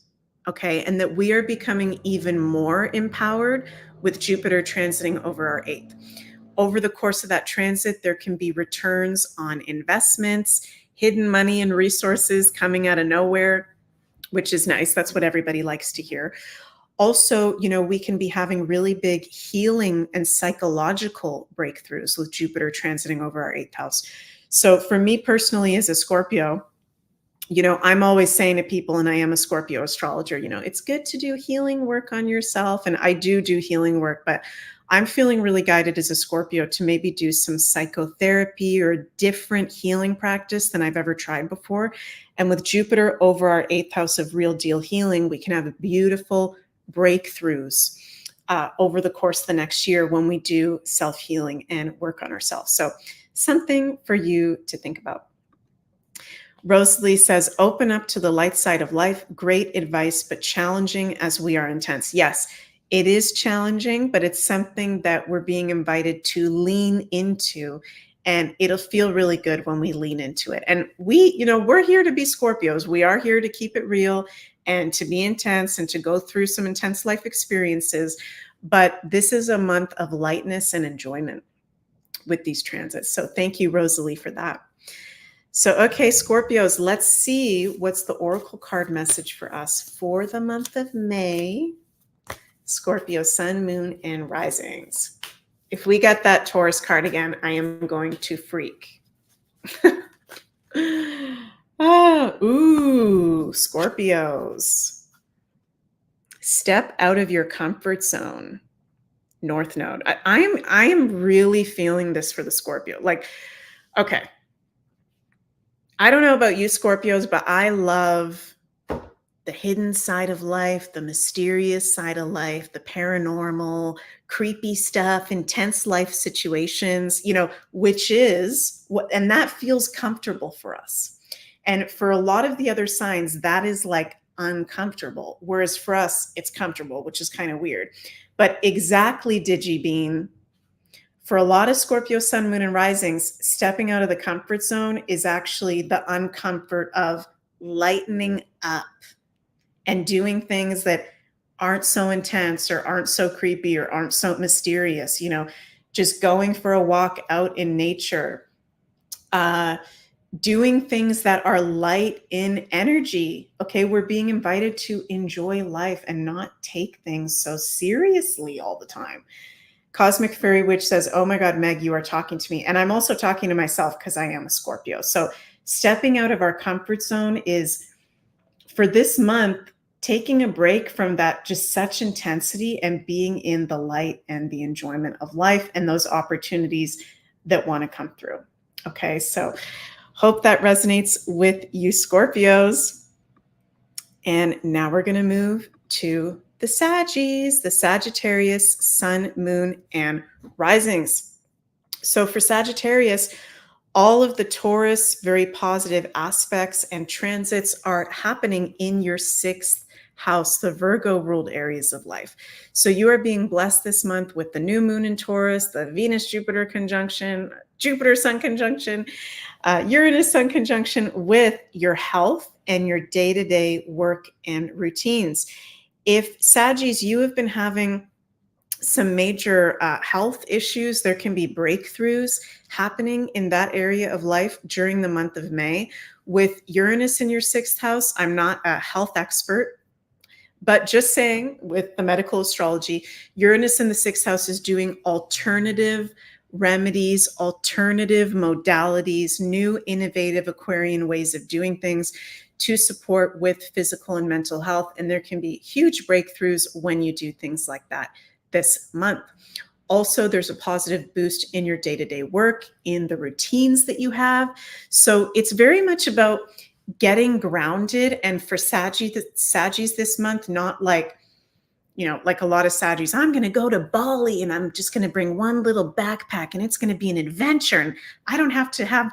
Okay. And that we are becoming even more empowered with Jupiter transiting over our eighth. Over the course of that transit, there can be returns on investments, hidden money and resources coming out of nowhere, which is nice. That's what everybody likes to hear. Also, you know, we can be having really big healing and psychological breakthroughs with Jupiter transiting over our eighth house. So for me personally, as a Scorpio, you know, I'm always saying to people, and I am a Scorpio astrologer, you know, it's good to do healing work on yourself. And I do healing work, but I'm feeling really guided as a Scorpio to maybe do some psychotherapy or different healing practice than I've ever tried before. And with Jupiter over our eighth house of real deal healing, we can have beautiful breakthroughs over the course of the next year when we do self-healing and work on ourselves. So something for you to think about. Rosalie says, open up to the light side of life. Great advice, but challenging as we are intense. Yes, it is challenging, but it's something that we're being invited to lean into, and it'll feel really good when we lean into it. And we, you know, we're here to be Scorpios. We are here to keep it real and to be intense and to go through some intense life experiences. But this is a month of lightness and enjoyment with these transits. So thank you, Rosalie, for that. So, okay, Scorpios, let's see what's the oracle card message for us for the month of May. Scorpio, sun, moon, and risings. If we get that Taurus card again, I am going to freak. Ooh, Scorpios. Step out of your comfort zone. North Node. I am really feeling this for the Scorpio. Like, okay. I don't know about you Scorpios, but I love the hidden side of life, the mysterious side of life, the paranormal, creepy stuff, intense life situations, you know, which is what, and that feels comfortable for us. And for a lot of the other signs, that is like uncomfortable. Whereas for us, it's comfortable, which is kind of weird. But exactly, DigiBean, for a lot of Scorpio sun, moon, and risings, stepping out of the comfort zone is actually the uncomfort of lightening up and doing things that aren't so intense or aren't so creepy or aren't so mysterious, you know, just going for a walk out in nature, doing things that are light in energy. Okay, we're being invited to enjoy life and not take things so seriously all the time. Cosmic Fairy Witch says, oh my God, Meg, you are talking to me. And I'm also talking to myself because I am a Scorpio. So stepping out of our comfort zone is, for this month, taking a break from that just such intensity and being in the light and the enjoyment of life and those opportunities that want to come through. Okay, so hope that resonates with you Scorpios. And now we're going to move to the Saggies, the Sagittarius, sun, moon, and risings. So for Sagittarius, all of the Taurus, very positive aspects and transits are happening in your sixth house, the Virgo ruled areas of life. So you are being blessed this month with the new moon in Taurus, the Venus Jupiter conjunction, Jupiter Sun conjunction, Uranus Sun conjunction with your health and your day-to-day work and routines. If Saggies, you have been having some major health issues, there can be breakthroughs happening in that area of life during the month of May. With Uranus in your sixth house, I'm not a health expert, but just saying, with the medical astrology, Uranus in the sixth house is doing alternative remedies, alternative modalities, new innovative Aquarian ways of doing things to support with physical and mental health. And there can be huge breakthroughs when you do things like that this month. Also, there's a positive boost in your day-to-day work, in the routines that you have. So it's very much about getting grounded. And for Saggies this month, not like, like a lot of Saggies, I'm going to go to Bali and I'm just going to bring one little backpack and it's going to be an adventure. And I don't have to have,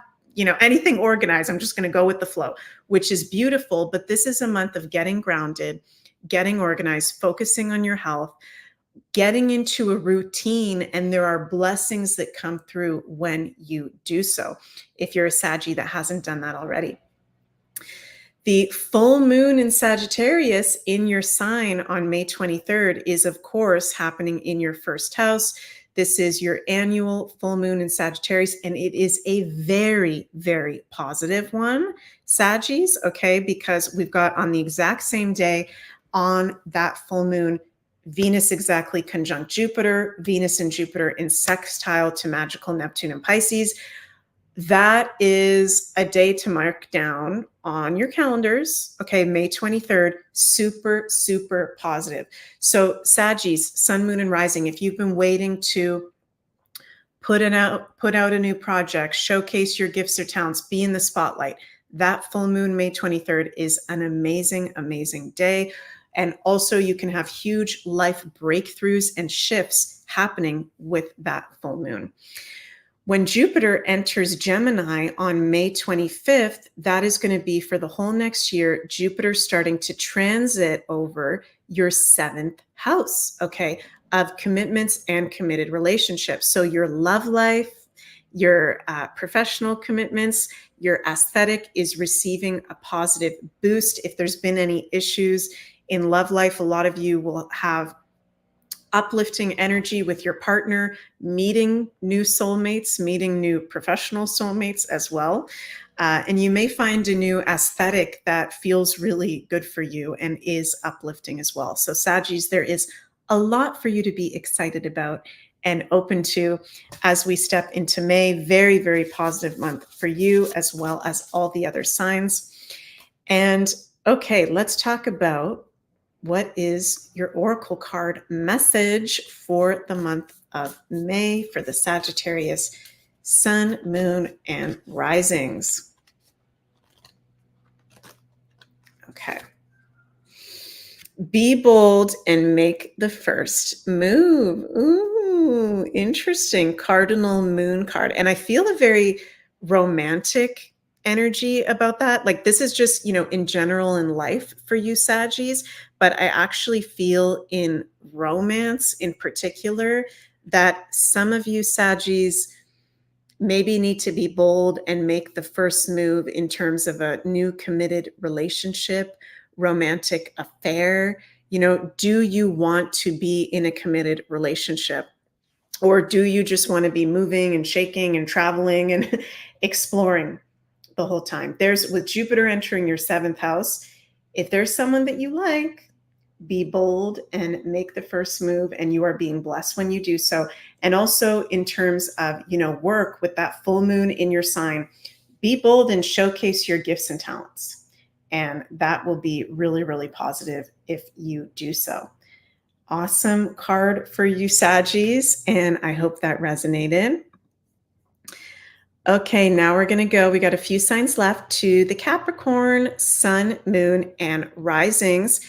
anything organized. I'm just going to go with the flow, which is beautiful. But this is a month of getting grounded, getting organized, focusing on your health, getting into a routine. And there are blessings that come through when you do so, if you're a Saggy that hasn't done that already. The full moon in Sagittarius in your sign on May 23rd is, of course, happening in your first house. This is your annual full moon in Sagittarius, and it is a very, very positive one, Saggies, okay, because we've got on the exact same day on that full moon, Venus exactly conjunct Jupiter, Venus and Jupiter in sextile to magical Neptune and Pisces. That is a day to mark down on your calendars. Okay, May 23rd, super, super positive. So Saggies, sun, moon, and rising, if you've been waiting to put out a new project, showcase your gifts or talents, be in the spotlight, that full moon, May 23rd, is an amazing, amazing day. And also you can have huge life breakthroughs and shifts happening with that full moon. When Jupiter enters Gemini on May 25th, that is going to be for the whole next year, Jupiter starting to transit over your 7th house, okay, of commitments and committed relationships. So your love life, your professional commitments, your aesthetic is receiving a positive boost. If there's been any issues in love life, a lot of you will have uplifting energy with your partner, meeting new soulmates, meeting new professional soulmates as well. And you may find a new aesthetic that feels really good for you and is uplifting as well. So Saggies, there is a lot for you to be excited about and open to as we step into May. Very, very positive month for you as well as all the other signs. And okay, let's talk about what is your oracle card message for the month of May for the Sagittarius sun, moon, and risings. Okay. Be bold and make the first move. Ooh, interesting. Cardinal moon card. And I feel a very romantic energy about that. Like this is just, in general in life for you Saggies, but I actually feel in romance in particular that some of you Saggies maybe need to be bold and make the first move in terms of a new committed relationship, romantic affair. Do you want to be in a committed relationship? Or do you just want to be moving and shaking and traveling and exploring the whole time? With Jupiter entering your 7th house, if there's someone that you like, be bold and make the first move, and you are being blessed when you do so. And also in terms of, work with that full moon in your sign, be bold and showcase your gifts and talents. And that will be really, really positive if you do so. Awesome card for you Saggies, and I hope that resonated. Okay, now we're going to go. We got a few signs left to the Capricorn, sun, moon, and risings.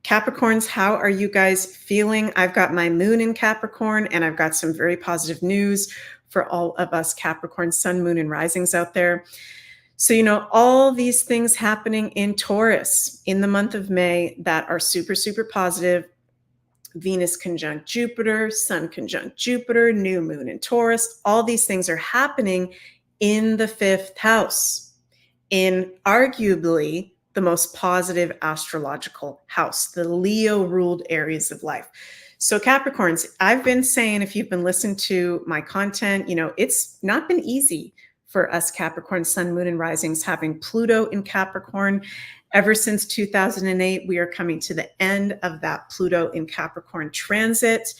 Capricorns, how are you guys feeling? I've got my moon in Capricorn, and I've got some very positive news for all of us Capricorn, sun, moon, and risings out there. So, all these things happening in Taurus in the month of May that are super, super positive. Venus conjunct Jupiter, sun conjunct Jupiter, new moon in Taurus. All these things are happening in the 5th house, in arguably the most positive astrological house, the Leo ruled areas of life. So Capricorns, I've been saying, if you've been listening to my content, it's not been easy for us Capricorn, sun, moon, and risings having Pluto in Capricorn. Ever since 2008, we are coming to the end of that Pluto in Capricorn transit.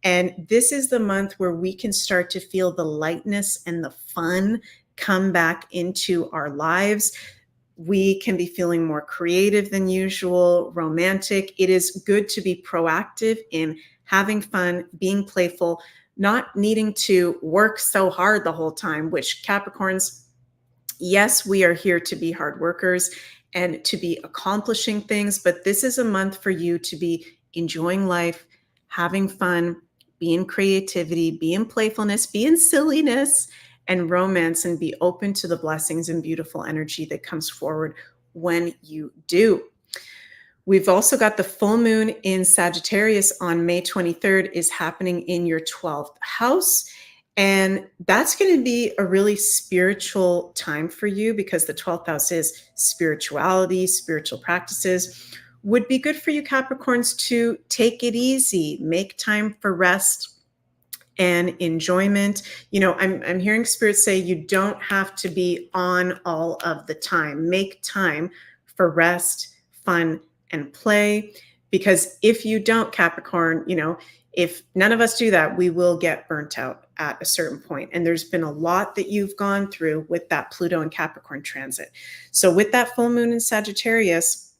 And this is the month where we can start to feel the lightness and the fun come back into our lives. We can be feeling more creative than usual, romantic. It is good to be proactive in having fun, being playful, not needing to work so hard the whole time, which Capricorns, yes, we are here to be hard workers and to be accomplishing things, but this is a month for you to be enjoying life, having fun, be in creativity, be in playfulness, be in silliness and romance, and be open to the blessings and beautiful energy that comes forward when you do. We've also got the full moon in Sagittarius on May 23rd is happening in your 12th house. And that's going to be a really spiritual time for you because the 12th house is spirituality, spiritual practices. Would be good for you, Capricorns, to take it easy, make time for rest and enjoyment. You know, I'm hearing Spirit say you don't have to be on all of the time. Make time for rest, fun, and play. Because if you don't, Capricorn, you know, if none of us do that, we will get burnt out at a certain point. And there's been a lot that you've gone through with that Pluto and Capricorn transit. So with that full moon in Sagittarius,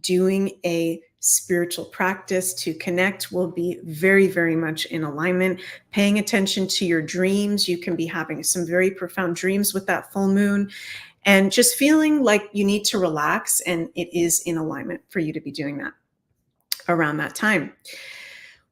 doing a spiritual practice to connect will be very, very much in alignment. Paying attention to your dreams. You can be having some very profound dreams with that full moon and just feeling like you need to relax. And it is in alignment for you to be doing that around that time.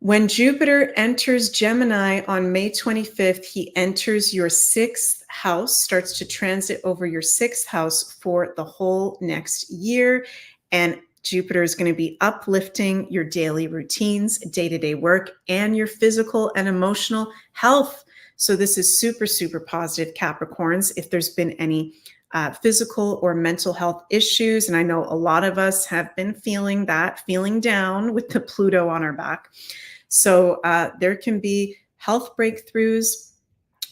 When Jupiter enters Gemini on May 25th, he enters your 6th house, starts to transit over your 6th house for the whole next year. And Jupiter is going to be uplifting your daily routines, day-to-day work, and your physical and emotional health. So this is super, super positive, Capricorns. If there's been any physical or mental health issues, and I know a lot of us have been feeling down with the Pluto on our back. So there can be health breakthroughs.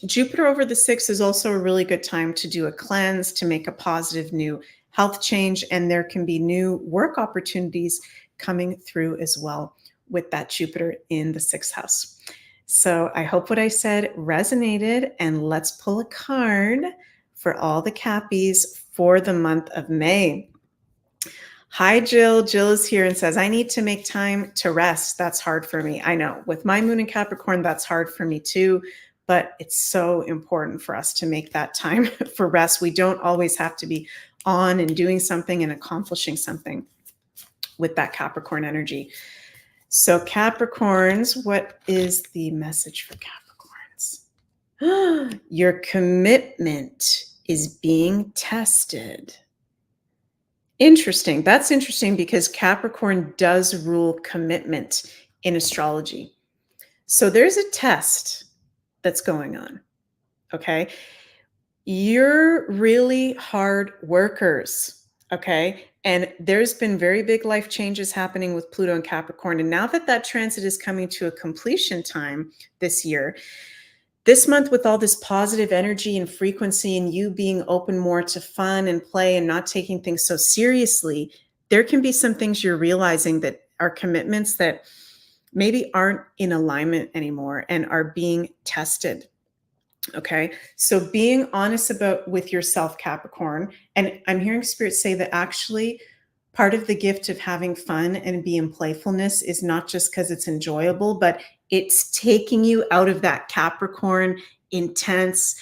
Jupiter over the 6th is also a really good time to do a cleanse, to make a positive new health change, and there can be new work opportunities coming through as well with that Jupiter in the 6th house. So I hope what I said resonated, and let's pull a card for all the Cappies for the month of May. Hi, Jill. Jill is here and says, I need to make time to rest. That's hard for me. I know. With my moon in Capricorn, that's hard for me too. But it's so important for us to make that time for rest. We don't always have to be on and doing something and accomplishing something with that Capricorn energy. So Capricorns, what is the message for Capricorns? Your commitment is being tested. Interesting. That's interesting because Capricorn does rule commitment in astrology. So there's a test that's going on. Okay. You're really hard workers. Okay. And there's been very big life changes happening with Pluto and Capricorn. And now that that transit is coming to a completion time this year, this month, with all this positive energy and frequency and you being open more to fun and play and not taking things so seriously, there can be some things you're realizing that are commitments that maybe aren't in alignment anymore and are being tested. Okay. So being honest with yourself, Capricorn, and I'm hearing Spirit say that actually part of the gift of having fun and being playfulness is not just because it's enjoyable, but it's taking you out of that Capricorn intense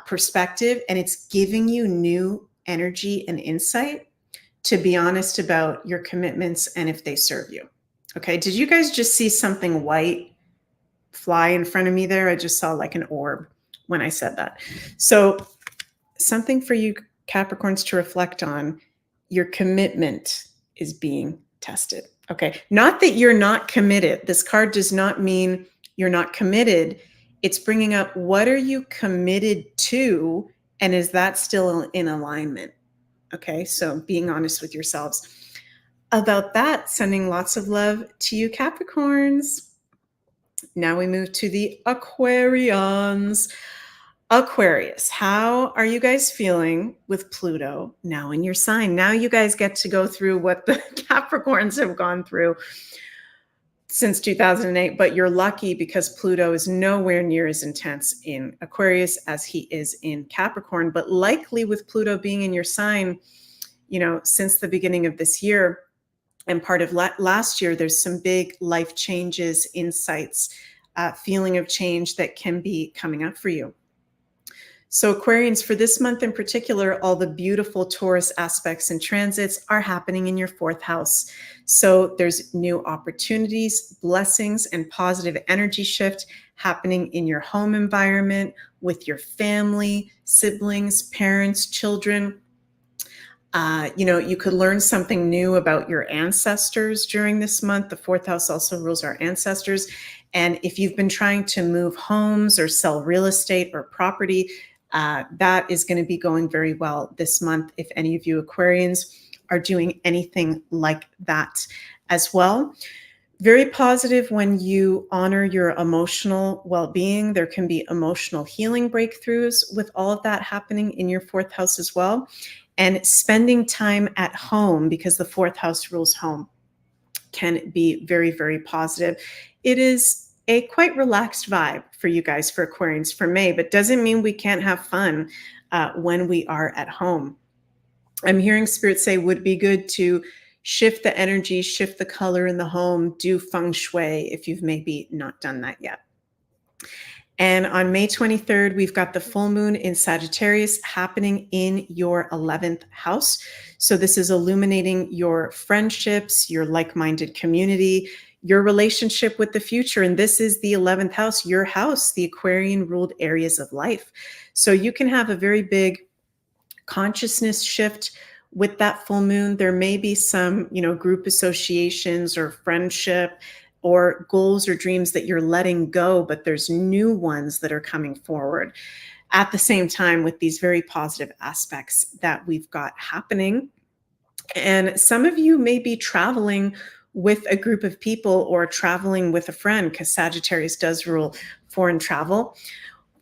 perspective, and it's giving you new energy and insight to be honest about your commitments and if they serve you. Okay. Did you guys just see something white fly in front of me there? I just saw like an orb when I said that. So something for you Capricorns to reflect on. Your commitment is being tested. Okay. Not that you're not committed. This card does not mean you're not committed. It's bringing up, what are you committed to? And is that still in alignment? Okay. So being honest with yourselves about that, sending lots of love to you, Capricorns. Now we move to the Aquarians. Aquarius, how are you guys feeling with Pluto now in your sign? Now you guys get to go through what the Capricorns have gone through since 2008, but you're lucky because Pluto is nowhere near as intense in Aquarius as he is in Capricorn. But likely with Pluto being in your sign, you know, since the beginning of this year and part of last year, there's some big life changes, insights, feeling of change that can be coming up for you. So Aquarians, for this month in particular, all the beautiful Taurus aspects and transits are happening in your fourth house. So there's new opportunities, blessings, and positive energy shift happening in your home environment, with your family, siblings, parents, children. You could learn something new about your ancestors during this month. The fourth house also rules our ancestors. And if you've been trying to move homes or sell real estate or property, that is going to be going very well this month if any of you Aquarians are doing anything like that as well. Very positive when you honor your emotional well-being. There can be emotional healing breakthroughs with all of that happening in your fourth house as well. And spending time at home, because the fourth house rules home, can be very, very positive. It is a quite relaxed vibe for you guys, for Aquarians, for May, but doesn't mean we can't have fun when we are at home. I'm hearing Spirit say would be good to shift the energy, shift the color in the home, do feng shui if you've maybe not done that yet. And on May 23rd, we've got the full moon in Sagittarius happening in your 11th house. So this is illuminating your friendships, your like-minded community, your relationship with the future. And this is the 11th house, your house, the Aquarian ruled areas of life. So you can have a very big consciousness shift with that full moon. There may be some, group associations or friendship or goals or dreams that you're letting go, but there's new ones that are coming forward at the same time with these very positive aspects that we've got happening. And some of you may be traveling with a group of people or traveling with a friend, because Sagittarius does rule foreign travel.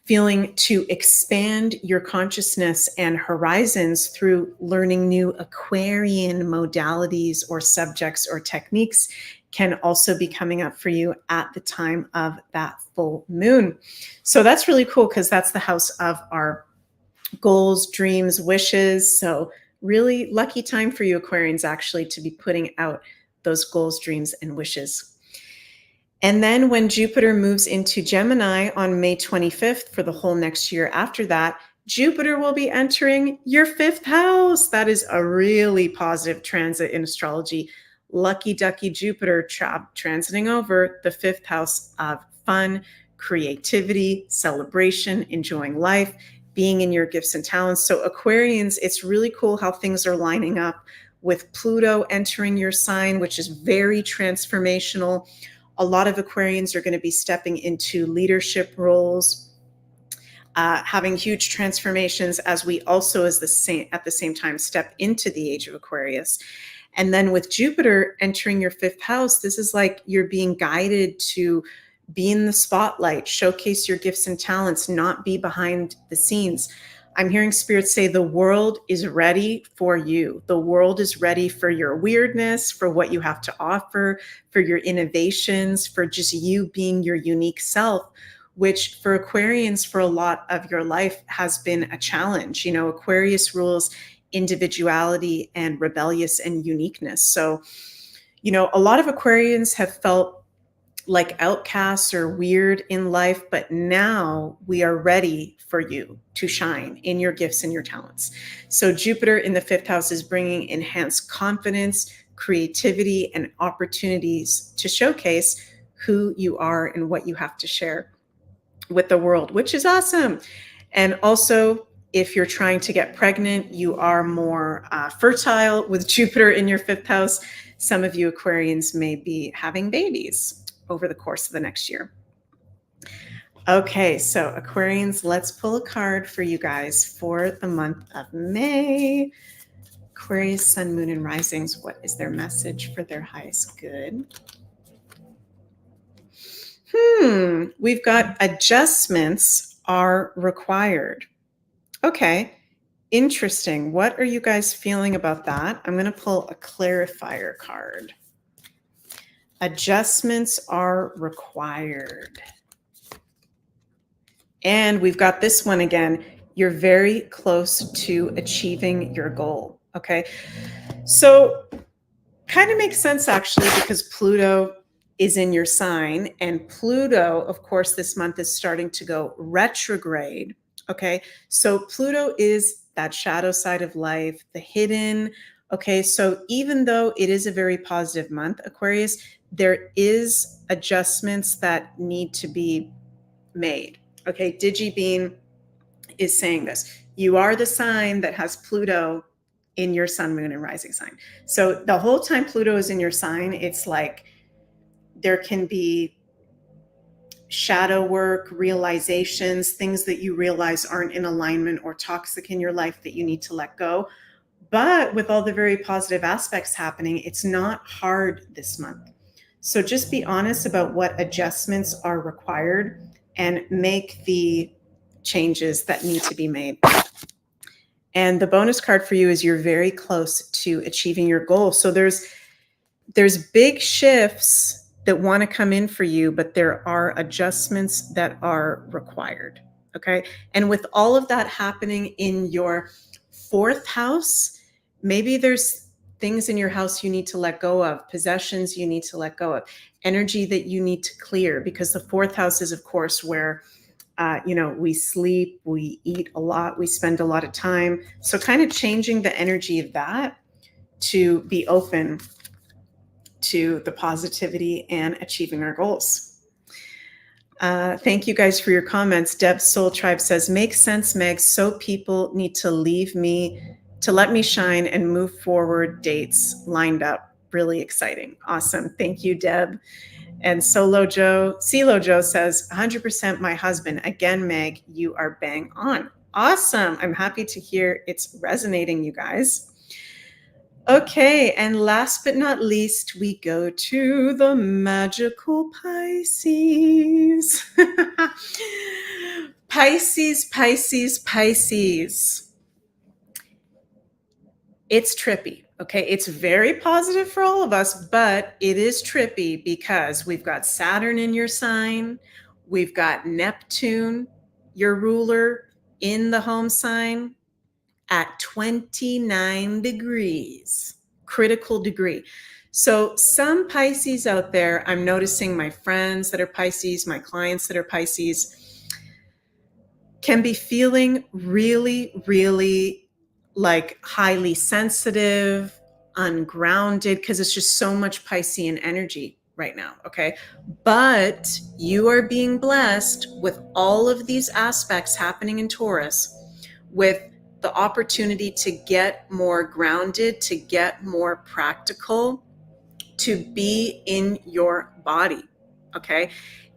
Feeling to expand your consciousness and horizons through learning new Aquarian modalities or subjects or techniques can also be coming up for you at the time of that full moon. So that's really cool, because that's the house of our goals, dreams, wishes. So really lucky time for you Aquarians actually to be putting out those goals, dreams, and wishes. And then when Jupiter moves into Gemini on May 25th for the whole next year after that, Jupiter will be entering your fifth house. That is a really positive transit in astrology. Lucky ducky Jupiter transiting over the fifth house of fun, creativity, celebration, enjoying life, being in your gifts and talents. So Aquarians, it's really cool how things are lining up with Pluto entering your sign, which is very transformational. A lot of Aquarians are going to be stepping into leadership roles, having huge transformations as we also at the same time step into the age of Aquarius. And then with Jupiter entering your fifth house, this is like you're being guided to be in the spotlight, showcase your gifts and talents, not be behind the scenes. I'm hearing Spirit say the world is ready for you. The world is ready for your weirdness, for what you have to offer, for your innovations, for just you being your unique self, which for Aquarians for a lot of your life has been a challenge. Aquarius rules individuality and rebellious and uniqueness. So, a lot of Aquarians have felt like outcasts or weird in life, but now we are ready for you to shine in your gifts and your talents. So Jupiter in the fifth house is bringing enhanced confidence, creativity, and opportunities to showcase who you are and what you have to share with the world, which is awesome. And also, if you're trying to get pregnant, you are more fertile with Jupiter in your fifth house. Some of you Aquarians may be having babies over the course of the next year. Okay, so Aquarians, let's pull a card for you guys for the month of May. Aquarius, Sun, Moon, and Risings, what is their message for their highest good? We've got adjustments are required. Okay, interesting. What are you guys feeling about that? I'm going to pull a clarifier card. Adjustments are required. And we've got this one again. You're very close to achieving your goal. Okay. So kind of makes sense actually, because Pluto is in your sign, and Pluto, of course, this month is starting to go retrograde. Okay, so Pluto is that shadow side of life, the hidden. Okay, so even though it is a very positive month, Aquarius, there is adjustments that need to be made. Okay, DigiBean is saying this. You are the sign that has Pluto in your sun, moon, and rising sign. So the whole time Pluto is in your sign, it's like there can be shadow work, realizations, things that you realize aren't in alignment or toxic in your life that you need to let go. But with all the very positive aspects happening, it's not hard this month. So just be honest about what adjustments are required and make the changes that need to be made. And the bonus card for you is you're very close to achieving your goal. So there's big shifts that want to come in for you, but there are adjustments that are required. Okay. And with all of that happening in your fourth house, maybe there's things in your house you need to let go of, possessions you need to let go of, energy that you need to clear, because the fourth house is, of course, where we sleep, we eat a lot, we spend a lot of time. So kind of changing the energy of that to be open to the positivity and achieving our goals. Thank you guys for your comments. Deb's Soul Tribe says, makes sense, Meg. So people need to leave me to let me shine and move forward. Dates lined up. Really exciting. Awesome. Thank you, Deb. And CeeLo Joe says, 100% my husband. Again, Meg, you are bang on. Awesome. I'm happy to hear it's resonating, you guys. Okay, and last but not least, we go to the magical Pisces. Pisces. It's trippy, okay? It's very positive for all of us, but it is trippy because we've got Saturn in your sign. We've got Neptune, your ruler, in the home sign at 29 degrees, critical degree. So some Pisces out there, I'm noticing my friends that are Pisces, my clients that are Pisces, can be feeling really, really like highly sensitive, ungrounded, because it's just so much Piscean energy right now, okay? But you are being blessed with all of these aspects happening in Taurus, with the opportunity to get more grounded, to get more practical, to be in your body, okay?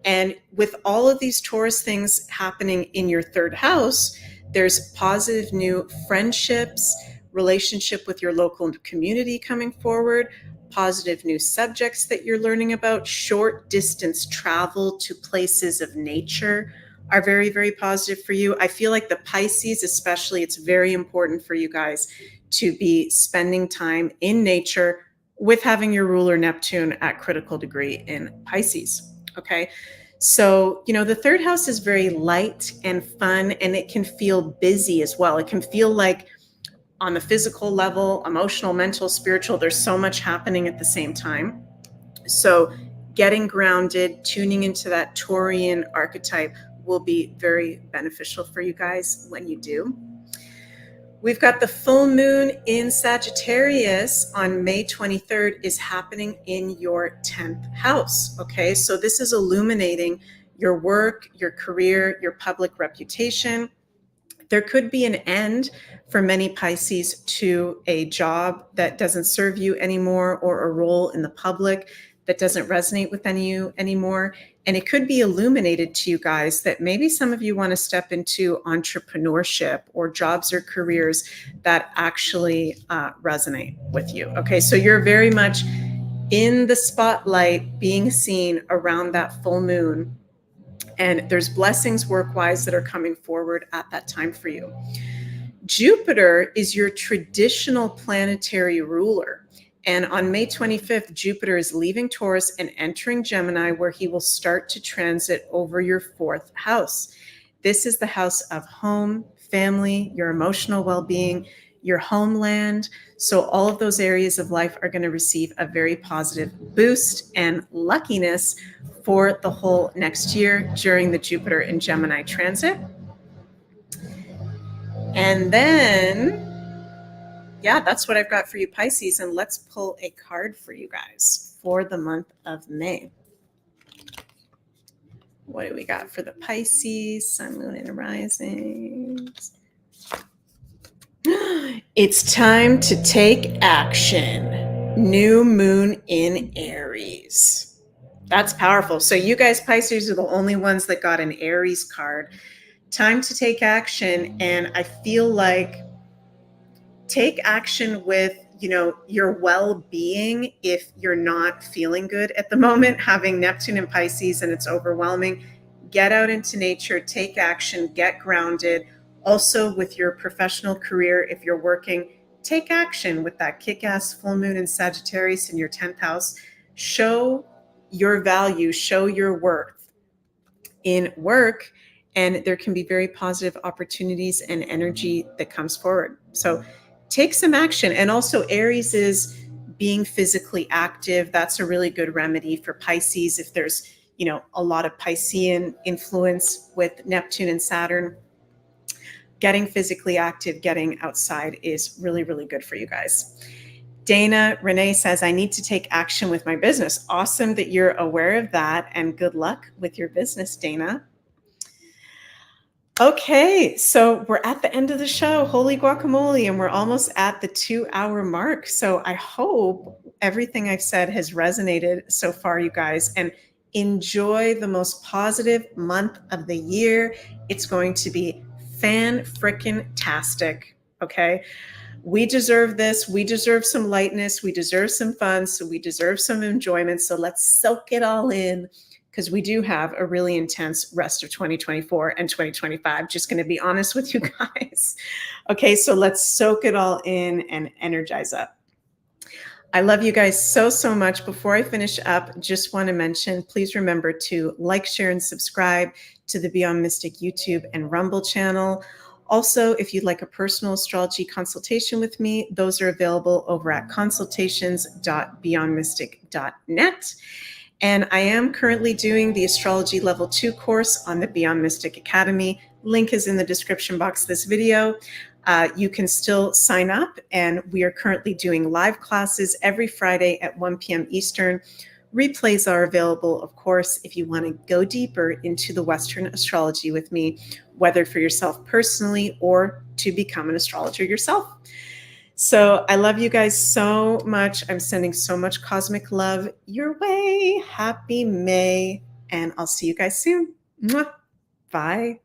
And with all of these Taurus things happening in your third house, there's positive new friendships, relationship with your local community coming forward, positive new subjects that you're learning about, short distance travel to places of nature are very, very positive for you. I feel like the Pisces, especially, it's very important for you guys to be spending time in nature with having your ruler Neptune at critical degree in Pisces, okay? So, the third house is very light and fun, and it can feel busy as well. It can feel like on the physical level, emotional, mental, spiritual, there's so much happening at the same time. So getting grounded, tuning into that Taurian archetype will be very beneficial for you guys when you do. We've got the full moon in Sagittarius on May 23rd is happening in your 10th house. Okay, so this is illuminating your work, your career, your public reputation. There could be an end for many Pisces to a job that doesn't serve you anymore, or a role in the public that doesn't resonate with you anymore. And it could be illuminated to you guys that maybe some of you want to step into entrepreneurship or jobs or careers that actually resonate with you. Okay, so you're very much in the spotlight, being seen around that full moon. And there's blessings work-wise that are coming forward at that time for you. Jupiter is your traditional planetary ruler. And on May 25th, Jupiter is leaving Taurus and entering Gemini, where he will start to transit over your fourth house. This is the house of home, family, your emotional well-being, your homeland. So all of those areas of life are going to receive a very positive boost and luckiness for the whole next year during the Jupiter and Gemini transit. And then, yeah, that's what I've got for you, Pisces. And let's pull a card for you guys for the month of May. What do we got for the Pisces, Sun, Moon, and Rising? It's time to take action. New moon in Aries. That's powerful. So you guys, Pisces, are the only ones that got an Aries card. Time to take action. And I feel like take action with, your well-being. If you're not feeling good at the moment, having Neptune in Pisces and it's overwhelming, get out into nature, take action, get grounded. Also with your professional career, if you're working, take action with that kick-ass full moon in Sagittarius in your 10th house. Show your value, show your worth in work, and there can be very positive opportunities and energy that comes forward. So take some action. And also Aries is being physically active. That's a really good remedy for Pisces. If there's, a lot of Piscean influence with Neptune and Saturn, getting physically active, getting outside is really, really good for you guys. Dana Renee says, I need to take action with my business. Awesome that you're aware of that, and good luck with your business, Dana. Okay, so we're at the end of the show. Holy guacamole, and we're almost at the 2-hour mark. So I hope everything I've said has resonated so far, you guys, and enjoy the most positive month of the year. It's going to be fan-frickin-tastic, okay? We deserve this. We deserve some lightness. We deserve some fun. So we deserve some enjoyment. So let's soak it all in, because we do have a really intense rest of 2024 and 2025. Just going to be honest with you guys. Okay, so let's soak it all in and energize up. I love you guys so, so much. Before I finish up, just want to mention, please remember to like, share, and subscribe to the Beyond Mystic YouTube and Rumble channel. Also, if you'd like a personal astrology consultation with me, those are available over at consultations.beyondmystic.net. And I am currently doing the Astrology Level 2 course on the Beyond Mystic Academy. Link is in the description box of this video. You can still sign up, and we are currently doing live classes every Friday at 1 p.m. Eastern. Replays are available, of course, if you want to go deeper into the Western astrology with me, whether for yourself personally or to become an astrologer yourself. So I love you guys so much. I'm sending so much cosmic love your way. Happy May, and I'll see you guys soon. Mwah. Bye.